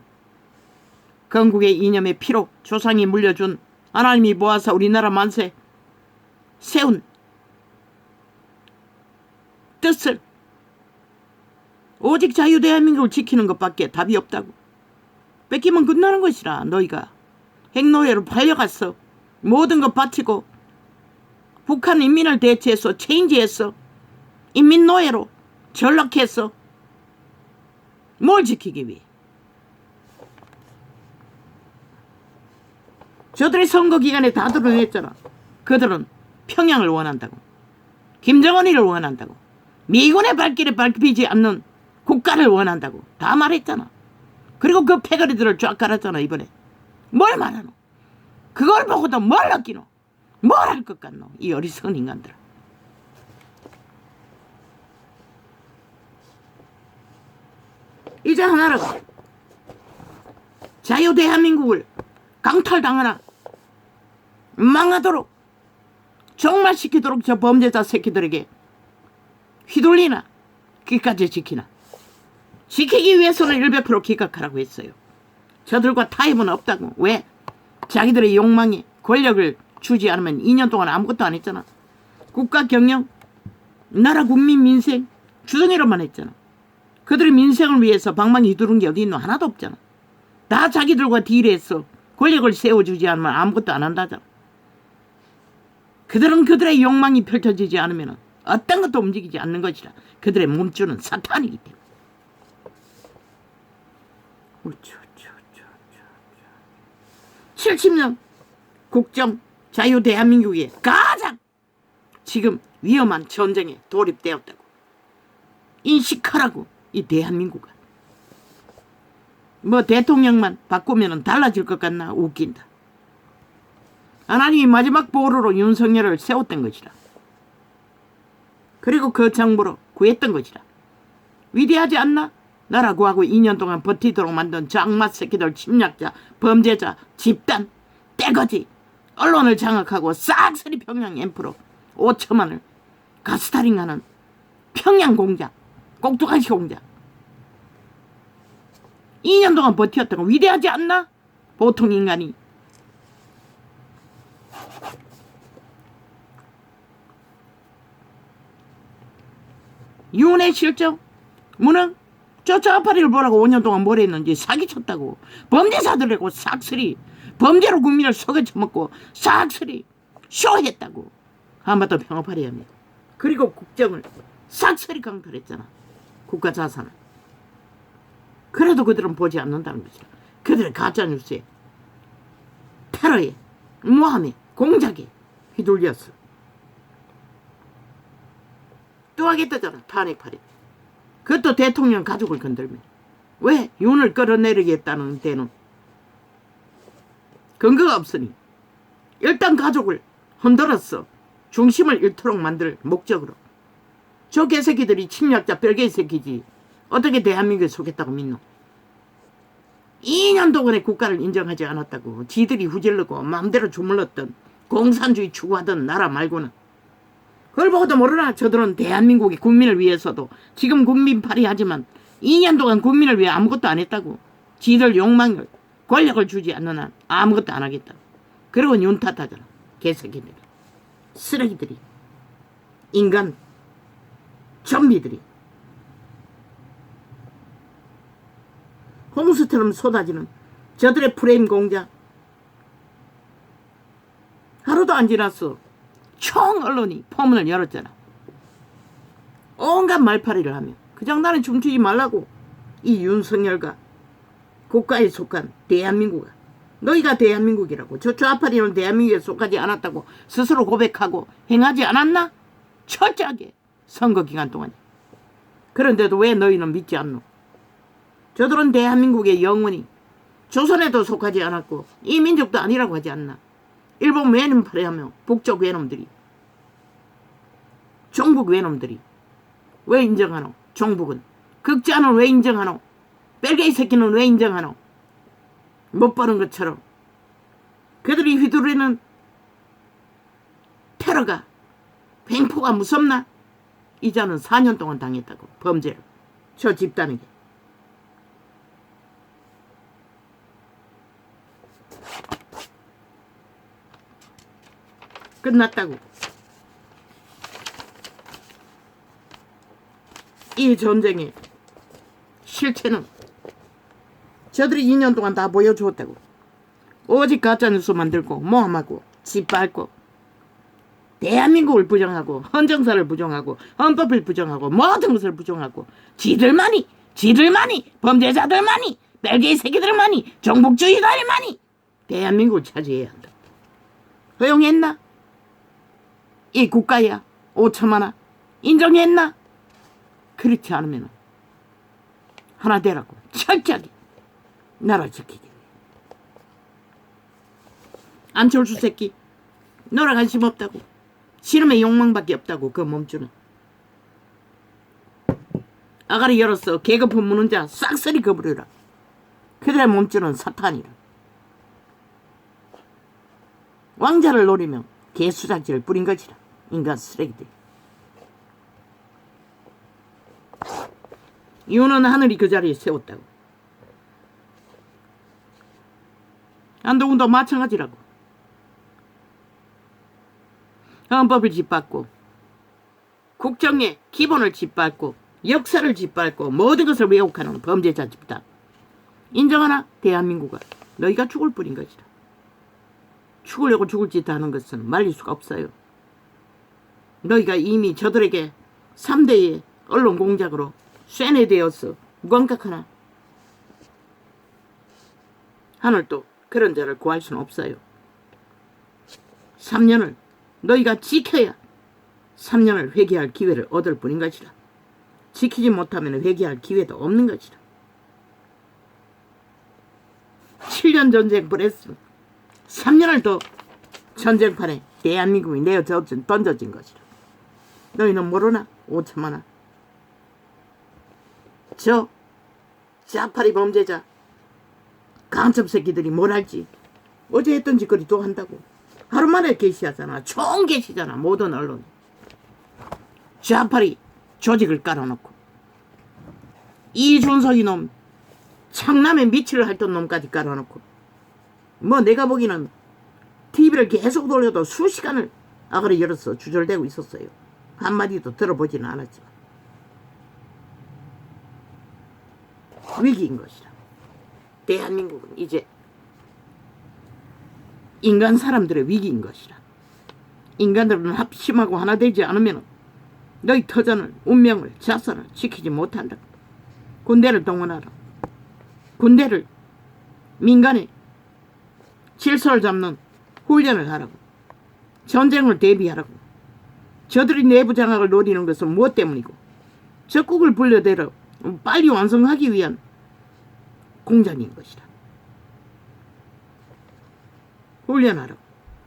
건국의 이념의 피로 조상이 물려준 하나님이 모아서 우리나라 만세 세운 뜻을 오직 자유대한민국을 지키는 것밖에 답이 없다고. 뺏기면 끝나는 것이라. 너희가 핵노예로 팔려갔어. 모든 것 바치고 북한 인민을 대체해서 체인지했어. 인민노예로 전락했어. 뭘 지키기 위해? 저들의 선거 기간에 다 드러냈잖아. 그들은 평양을 원한다고. 김정은이를 원한다고. 미군의 발길에 밟히지 않는 국가를 원한다고. 다 말했잖아. 그리고 그 패거리들을 쫙 깔았잖아 이번에. 뭘 말하노? 그걸 보고도 뭘 느끼노? 뭘 할 것 같노? 이 어리석은 인간들. 이제 하나라고. 자유대한민국을 강탈당하나 망하도록 종말시키도록 저 범죄자 새끼들에게 휘둘리나 귀까지 지키나. 지키기 위해서는 100% 기각하라고 했어요. 저들과 타협은 없다고. 왜? 자기들의 욕망에 권력을 주지 않으면 2년 동안 아무것도 안 했잖아. 국가 경영, 나라 국민 민생 주둥이로만 했잖아. 그들의 민생을 위해서 방망이 휘두른 게 어디 있노? 하나도 없잖아. 다 자기들과 딜해서 권력을 세워주지 않으면 아무것도 안 한다잖아. 그들은 그들의 욕망이 펼쳐지지 않으면 어떤 것도 움직이지 않는 것이라. 그들의 몸주는 사탄이기 때문에. 70년 국정 자유 대한민국에 가장 지금 위험한 전쟁에 돌입되었다고. 인식하라고. 이 대한민국은. 뭐 대통령만 바꾸면 달라질 것 같나? 웃긴다. 하나님이 마지막 보루로 윤석열을 세웠던 것이라. 그리고 그 정부로 구했던 것이라. 위대하지 않나? 나라 구하고 2년 동안 버티도록 만든 장마 새끼들, 침략자, 범죄자, 집단, 떼거지, 언론을 장악하고 싹쓸이 평양 앰프로 5천만을 가스타링하는 평양 공장, 꼭두가시 공장. 2년 동안 버텼던 거 위대하지 않나? 보통 인간이. 윤회 실정, 무능, 저 좌파리를 보라고 5년 동안 뭘 했는지 사기쳤다고. 범죄자들하고 싹쓸이 범죄로 국민을 속여 처먹고 싹쓸이 쇼했다고. 한반도 평화파리 합니다. 그리고 국정을 싹쓸이 강탈했잖아. 국가 자산을. 그래도 그들은 보지 않는다는 거죠. 그들의 가짜뉴스에 테러에 모함에 공작에 휘둘렸어. 또 하겠다잖아. 탄핵파리. 그것도 대통령 가족을 건들면. 왜? 윤을 끌어내리겠다는 데는 근거가 없으니 일단 가족을 흔들었어. 중심을 잃도록 만들 목적으로. 저 개새끼들이 침략자 별개의 새끼지. 어떻게 대한민국에 속했다고 믿노? 2년 동안의 국가를 인정하지 않았다고. 지들이 후질르고 마음대로 주물렀던 공산주의 추구하던 나라 말고는. 그걸 보고도 모르나? 저들은 대한민국의 국민을 위해서도 지금 국민팔이 하지만 2년 동안 국민을 위해 아무것도 안 했다고. 지들 욕망을 권력을 주지 않는 한 아무것도 안 하겠다. 그리고 윤 탓하잖아. 개새끼들이. 쓰레기들이. 인간 좀비들이. 홍수처럼 쏟아지는 저들의 프레임 공작. 하루도 안 지났어. 총 언론이 포문을 열었잖아. 온갖 말파리를 하며 그 장난에 춤추지 말라고. 이 윤석열과 국가에 속한 대한민국아. 너희가 대한민국이라고. 저 좌파리는 대한민국에 속하지 않았다고 스스로 고백하고 행하지 않았나? 철저하게 선거 기간 동안. 그런데도 왜 너희는 믿지 않노? 저들은 대한민국의 영원히 조선에도 속하지 않았고 이 민족도 아니라고 하지 않나? 일본 외놈파리 하며 북쪽 외놈들이 종북 외놈들이 왜 인정하노? 종북은 극자는 왜 인정하노? 뺄개이 새끼는 왜 인정하노? 못 보는 것처럼 그들이 휘두르는 테러가 횡포가 무섭나? 이자는 4년 동안 당했다고. 범죄를. 저 집단에게. 끝났다고. 이 전쟁의 실체는 저들이 2년 동안 다 보여주었다고. 오직 가짜뉴스 만들고 모함하고 짓밟고 대한민국을 부정하고 헌정사를 부정하고 헌법을 부정하고 모든 것을 부정하고 지들만이 범죄자들만이 벨기에 새끼들만이 종북주의자들만이 대한민국을 차지해야 한다. 허용했나? 이 국가야 5천만원 인정했나? 그렇지 않으면 하나 되라고. 철저하게 나라 지키기. 안철수 새끼 너랑 관심 없다고. 싫음의 욕망밖에 없다고. 그 몸주는 아가리 열었어. 계급품 무는 자 싹쓸이 거부려라. 그들의 몸주는 사탄이라. 왕자를 노리며 개수작지를 뿌린 것이라. 인간 쓰레기들. 윤은 하늘이 그 자리에 세웠다고. 안동훈도 마찬가지라고. 헌법을 짓밟고 국정의 기본을 짓밟고 역사를 짓밟고 모든 것을 왜곡하는 범죄자 집단. 인정하나? 대한민국아. 너희가 죽을 뿐인 것이다. 죽으려고 죽을 짓 하는 것은 말릴 수가 없어요. 너희가 이미 저들에게 3대의 언론 공작으로 쇠뇌되었어. 무감각하나? 하늘도 그런 자를 구할 수는 없어요. 3년을 너희가 지켜야 3년을 회개할 기회를 얻을 뿐인 것이라. 지키지 못하면 회개할 기회도 없는 것이라. 7년 전쟁 벌였으면 3년을 더 전쟁판에 대한민국이 내어 던져진 것이라. 너희는 모르나? 5천만원. 저 자파리 범죄자 간첩 새끼들이 뭘 할지 어제 했던 짓거리 또 한다고. 하루 만에 게시하잖아. 총 게시잖아. 모든 언론이. 좌파리 조직을 깔아놓고 이준석이 놈 창남에 미치를 핥던 놈까지 깔아놓고 뭐 내가 보기에는 TV를 계속 돌려도 수시간을 아가리 열어서 주절되고 있었어요. 한마디도 들어보지는 않았지만 위기인 것이라. 대한민국은 이제 인간 사람들의 위기인 것이라. 인간들은 합심하고 하나 되지 않으면 너희 터전을, 운명을, 자산을 지키지 못한다. 군대를 동원하라. 군대를 민간의 질서를 잡는 훈련을 하라고. 전쟁을 대비하라고. 저들이 내부 장악을 노리는 것은 무엇 때문이고 적국을 불러대려 빨리 완성하기 위한 공작인 것이다. 훈련하라고.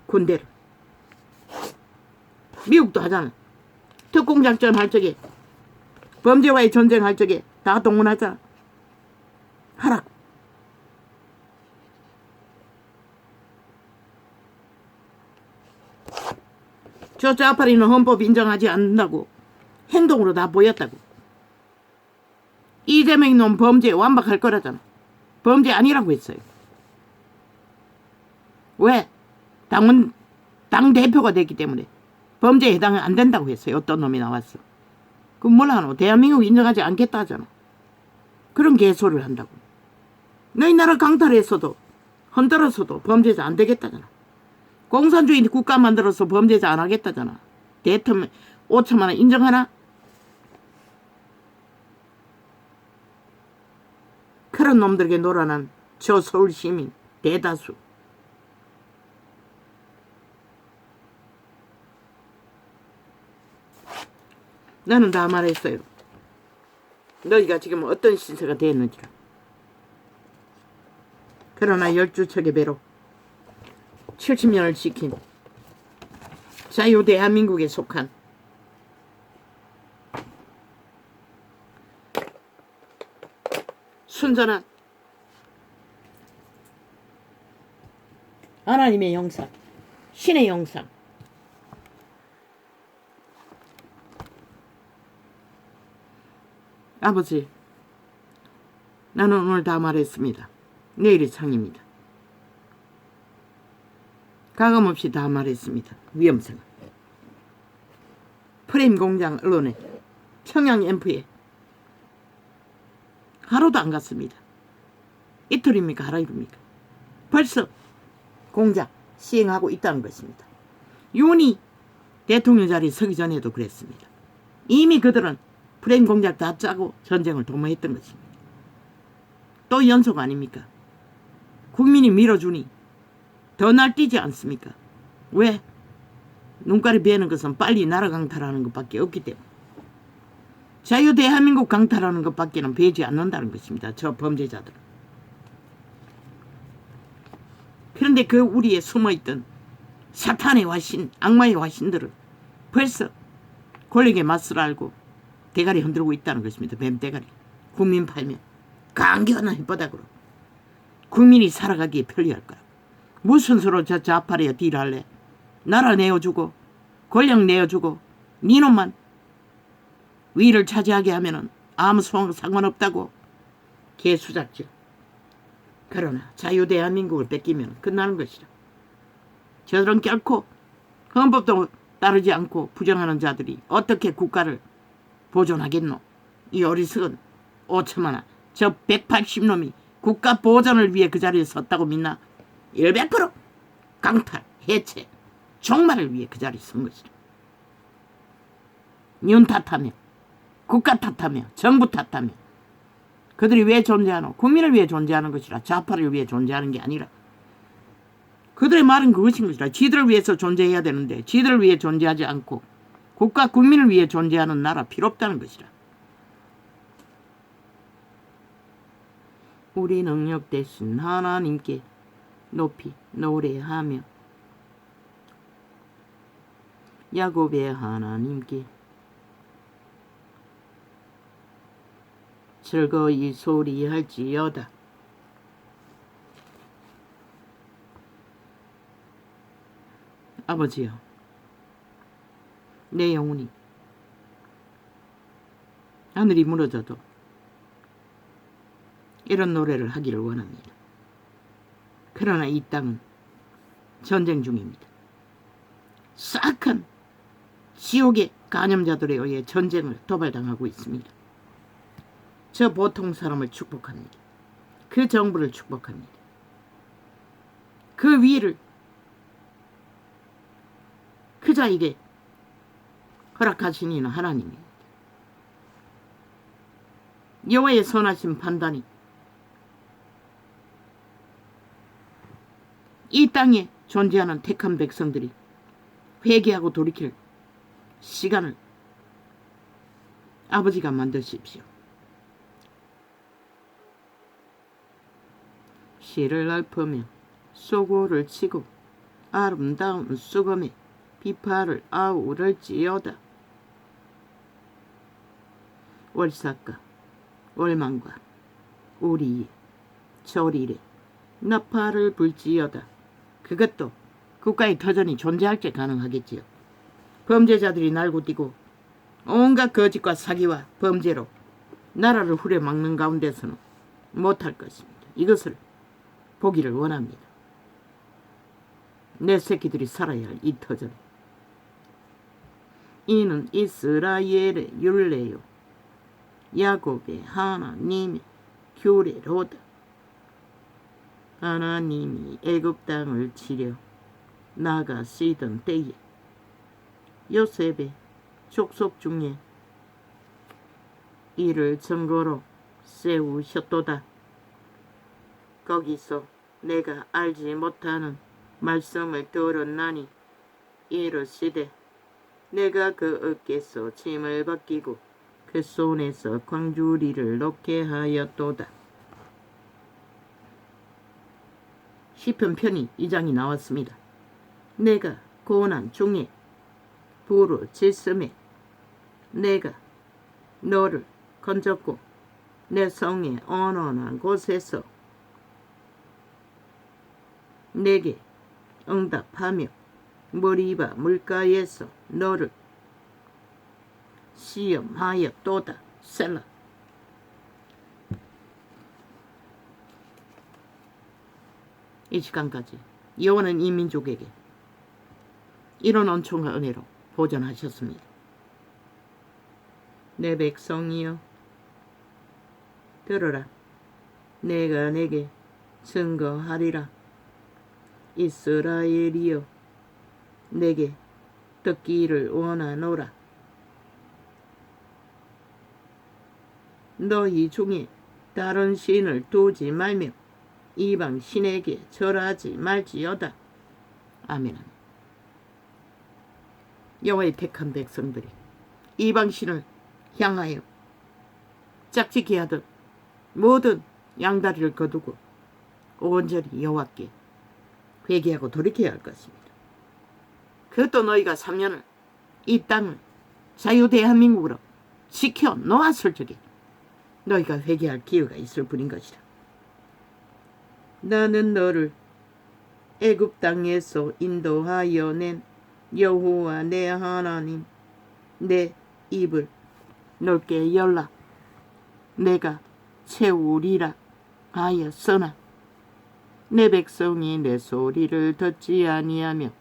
군대를. 미국도 하잖아. 특공작전 할 적에, 범죄와의 전쟁할 적에 다 동원하자. 하라고. 저 좌파리는 헌법 인정하지 않는다고 행동으로 다 보였다고. 이재명 놈 범죄 완박할 거라잖아. 범죄 아니라고 했어요. 왜? 당대표가 됐기 때문에 범죄에 해당은 안 된다고 했어요. 어떤 놈이 나왔어. 그럼 뭐라 하노? 대한민국 인정하지 않겠다 하잖아. 그런 개소리를 한다고. 너희 나라 강탈했어도 흔들었어도 범죄자 안 되겠다잖아. 공산주의 국가 만들어서 범죄자 안 하겠다잖아. 대통령 5천만 원 인정하나? 그런 놈들에게 놀아난 저 서울 시민 대다수. 나는 다 말했어요. 너희가 지금 어떤 신세가 됐는지를. 그러나 12척의 배로 70년을 지킨 자유 대한민국에 속한 순전한 하나님의 영상, 신의 영상, 아버지, 나는 오늘 다 말했습니다. 내일이 창입니다. 가감없이 다 말했습니다. 위험성. 프레임 공장 언론에, 청양 앰프에 하루도 안 갔습니다. 이틀입니까? 하루입니까? 벌써 공작 시행하고 있다는 것입니다. 윤이 대통령 자리에 서기 전에도 그랬습니다. 이미 그들은 프레임 공작 다 짜고 전쟁을 도모했던 것입니다. 또 연속 아닙니까? 국민이 밀어주니 더 날뛰지 않습니까? 왜? 눈깔이 베는 것은 빨리 나라 강탈하는 것밖에 없기 때문에. 자유 대한민국 강탈하는 것밖에는 베지 않는다는 것입니다. 저 범죄자들은. 그런데 그 우리에 숨어있던 사탄의 화신, 악마의 화신들은 벌써 권력에 맞설 알고 대가리 흔들고 있다는 것입니다. 뱀대가리. 국민 팔면 강경한 혓바닥으로 국민이 살아가기에 편리할 거라. 무슨 수로 저 좌파리에 딜할래? 나라 내어주고 권력 내어주고 니놈만 위를 차지하게 하면은 아무 상관없다고 개수작질. 그러나 자유 대한민국을 뺏기면 끝나는 것이라. 저들은 결코 헌법도 따르지 않고 부정하는 자들이 어떻게 국가를 보존하겠노? 이 어리석은 5천만 원, 저 180놈이 국가 보존을 위해 그 자리에 섰다고 믿나? 100% 강탈, 해체, 종말을 위해 그 자리에 선 것이다. 윤 탓하며, 국가 탓하며, 정부 탓하며. 그들이 왜 존재하노? 국민을 위해 존재하는 것이라. 좌파를 위해 존재하는 게 아니라. 그들의 말은 그것인 것이라. 지들을 위해서 존재해야 되는데 지들을 위해 존재하지 않고 국가 국민을 위해 존재하는 나라 필요 없다는 것이라. 우리 능력 대신 하나님께 높이 노래하며 야곱의 하나님께 즐거이 소리할지어다. 아버지여, 내 영혼이 하늘이 무너져도 이런 노래를 하기를 원합니다. 그러나 이 땅은 전쟁 중입니다. 싹한 지옥의 간염자들에 의해 전쟁을 도발당하고 있습니다. 저 보통 사람을 축복합니다. 그 정부를 축복합니다. 그 위를 그자에게 허락하신 이는 하나님입니다. 여호와의 선하신 판단이 이 땅에 존재하는 택한 백성들이 회개하고 돌이킬 시간을 아버지가 만드십시오. 씨를 읊으며 소고를 치고 아름다운 수금에 비파를 아우를지어다. 월삭과 월망과 우리의 절일에 나팔을 불지어다. 그것도 국가의 터전이 존재할 때 가능하겠지요. 범죄자들이 날고 뛰고 온갖 거짓과 사기와 범죄로 나라를 후려막는 가운데서는 못할 것입니다. 이것을 보기를 원합니다. 내 새끼들이 살아야 할 이 터전. 이는 이스라엘의 율례요 야곱의 하나님의 규례로다. 하나님이 애굽 땅을 치려 나가시던 때에 요셉의 족속 중에 이를 증거로 세우셨도다. 거기서 내가 알지 못하는 말씀을 들었나니 이르시되 내가 그 어깨에서 짐을 벗기고 그 손에서 광주리를 놓게 하였도다. 시편 편이 2장이 나왔습니다. 내가 고난 중에 부르짖음에 내가 너를 건졌고 내 성의 언원한 곳에서 내게 응답하며 머리바 물가에서 너를 시험하였도다. 셀라. 이 시간까지 여호와는 이 민족에게 이런 은총과 은혜로 보존하셨습니다. 내 백성이여 들으라. 내가 내게 증거하리라. 이스라엘이여 내게 듣기를 원하노라. 너희 중에 다른 신을 두지 말며 이방 신에게 절하지 말지어다. 아멘. 여호와의 택한 백성들이 이방 신을 향하여 짝짓기 하듯 모든 양다리를 거두고 온전히 여호와께 회개하고 돌이켜야 할 것입니다. 그것도 너희가 3년을 이 땅을 자유대한민국으로 지켜놓았을 적에 너희가 회개할 기회가 있을 뿐인 것이라. 나는 너를 애굽 땅에서 인도하여 낸 여호와 내 하나님. 내 입을 넓게 열라. 내가 채우리라 하였으나 내 백성이 내 소리를 듣지 아니하며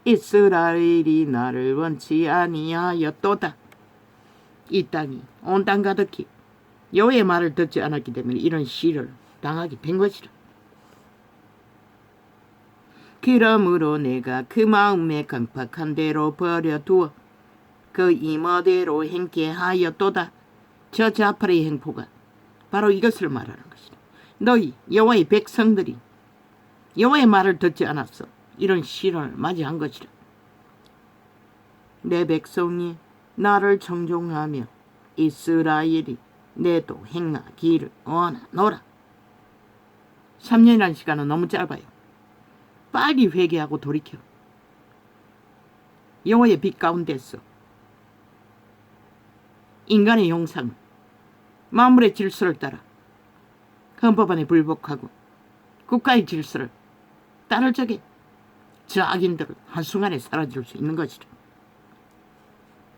이스라엘이 나를 원치 아니하였도다. 이 땅이 온 땅 가득히 여호와의 말을 듣지 않았기 때문에 이런 시를 당하게 된 것이라. 그러므로 내가 그 마음에 강팍한 대로 버려두어 그 임어대로 행케 하였도다. 저 자팔의 행포가 바로 이것을 말하는 것이다. 너희 여호와의 백성들이 여호와의 말을 듣지 않았어. 이런 시련을 맞이한 것이라. 내 백성이 나를 청종하며 이스라엘이 내도 행하기를 원하노라. 3년이라는 시간은 너무 짧아요. 빨리 회개하고 돌이켜 여호와의 빛 가운데서 인간의 형상, 만물의 질서를 따라 헌법 안에 불복하고 국가의 질서를 따를 적에 저 악인들을 한순간에 사라질 수 있는 것이라.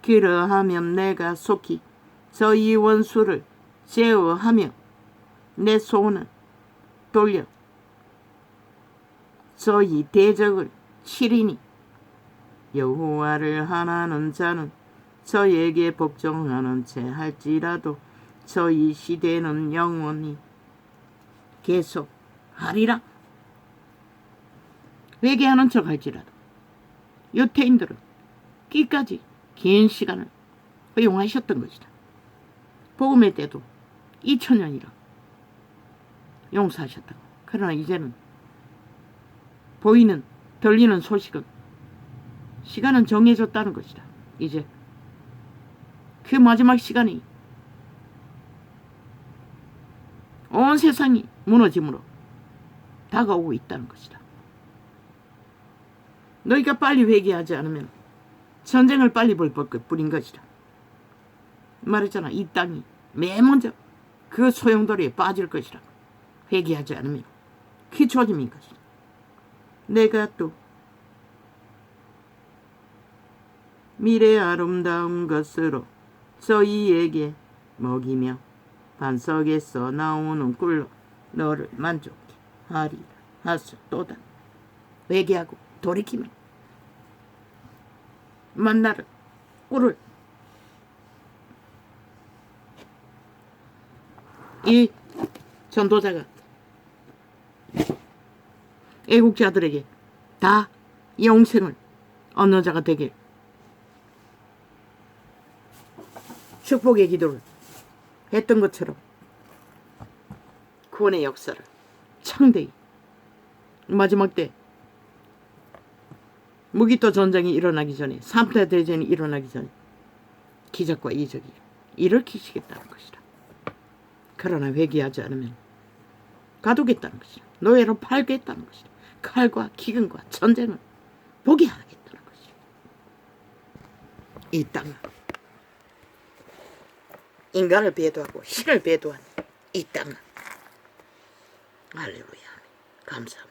그러하면 내가 속히 저희 원수를 제어하며 내 손을 돌려 저희 대적을 치리니 여호와를 하나는 자는 저에게 복종하는 채 할지라도 저희 시대는 영원히 계속하리라. 회개하는 척 할지라도 유태인들은 끼까지 긴 시간을 허용하셨던 것이다. 복음의 때도 2000년이라 용서하셨다고. 그러나 이제는 보이는 들리는 소식은 시간은 정해졌다는 것이다. 이제 그 마지막 시간이 온 세상이 무너짐으로 다가오고 있다는 것이다. 너희가 빨리 회개하지 않으면 전쟁을 빨리 볼 뿐인 것이다. 말했잖아. 이 땅이 맨 먼저 그 소용돌이에 빠질 것이라. 회개하지 않으면 기초짐인 것이다. 내가 또 미래의 아름다운 것으로 저희에게 먹이며 반석에서 나오는 꿀로 너를 만족해 하리라 하소도다. 회개하고 돌이키면 만나를 꿀을 이 전도자가 애국자들에게 다 영생을 얻는 자가 되길 축복의 기도를 했던 것처럼 구원의 역사를 창대히 마지막 때 무기토 전쟁이 일어나기 전에 3차 대전이 일어나기 전에 기적과 이적이 일으키시겠다는 것이다. 그러나 회개하지 않으면 가두겠다는 것이다. 노예로 팔겠다는 것이다. 칼과 기근과 전쟁을 보게 하겠다는 것이다. 이 땅은 인간을 배도하고 신을 배도한 이 땅은 할렐루야 감사합니다.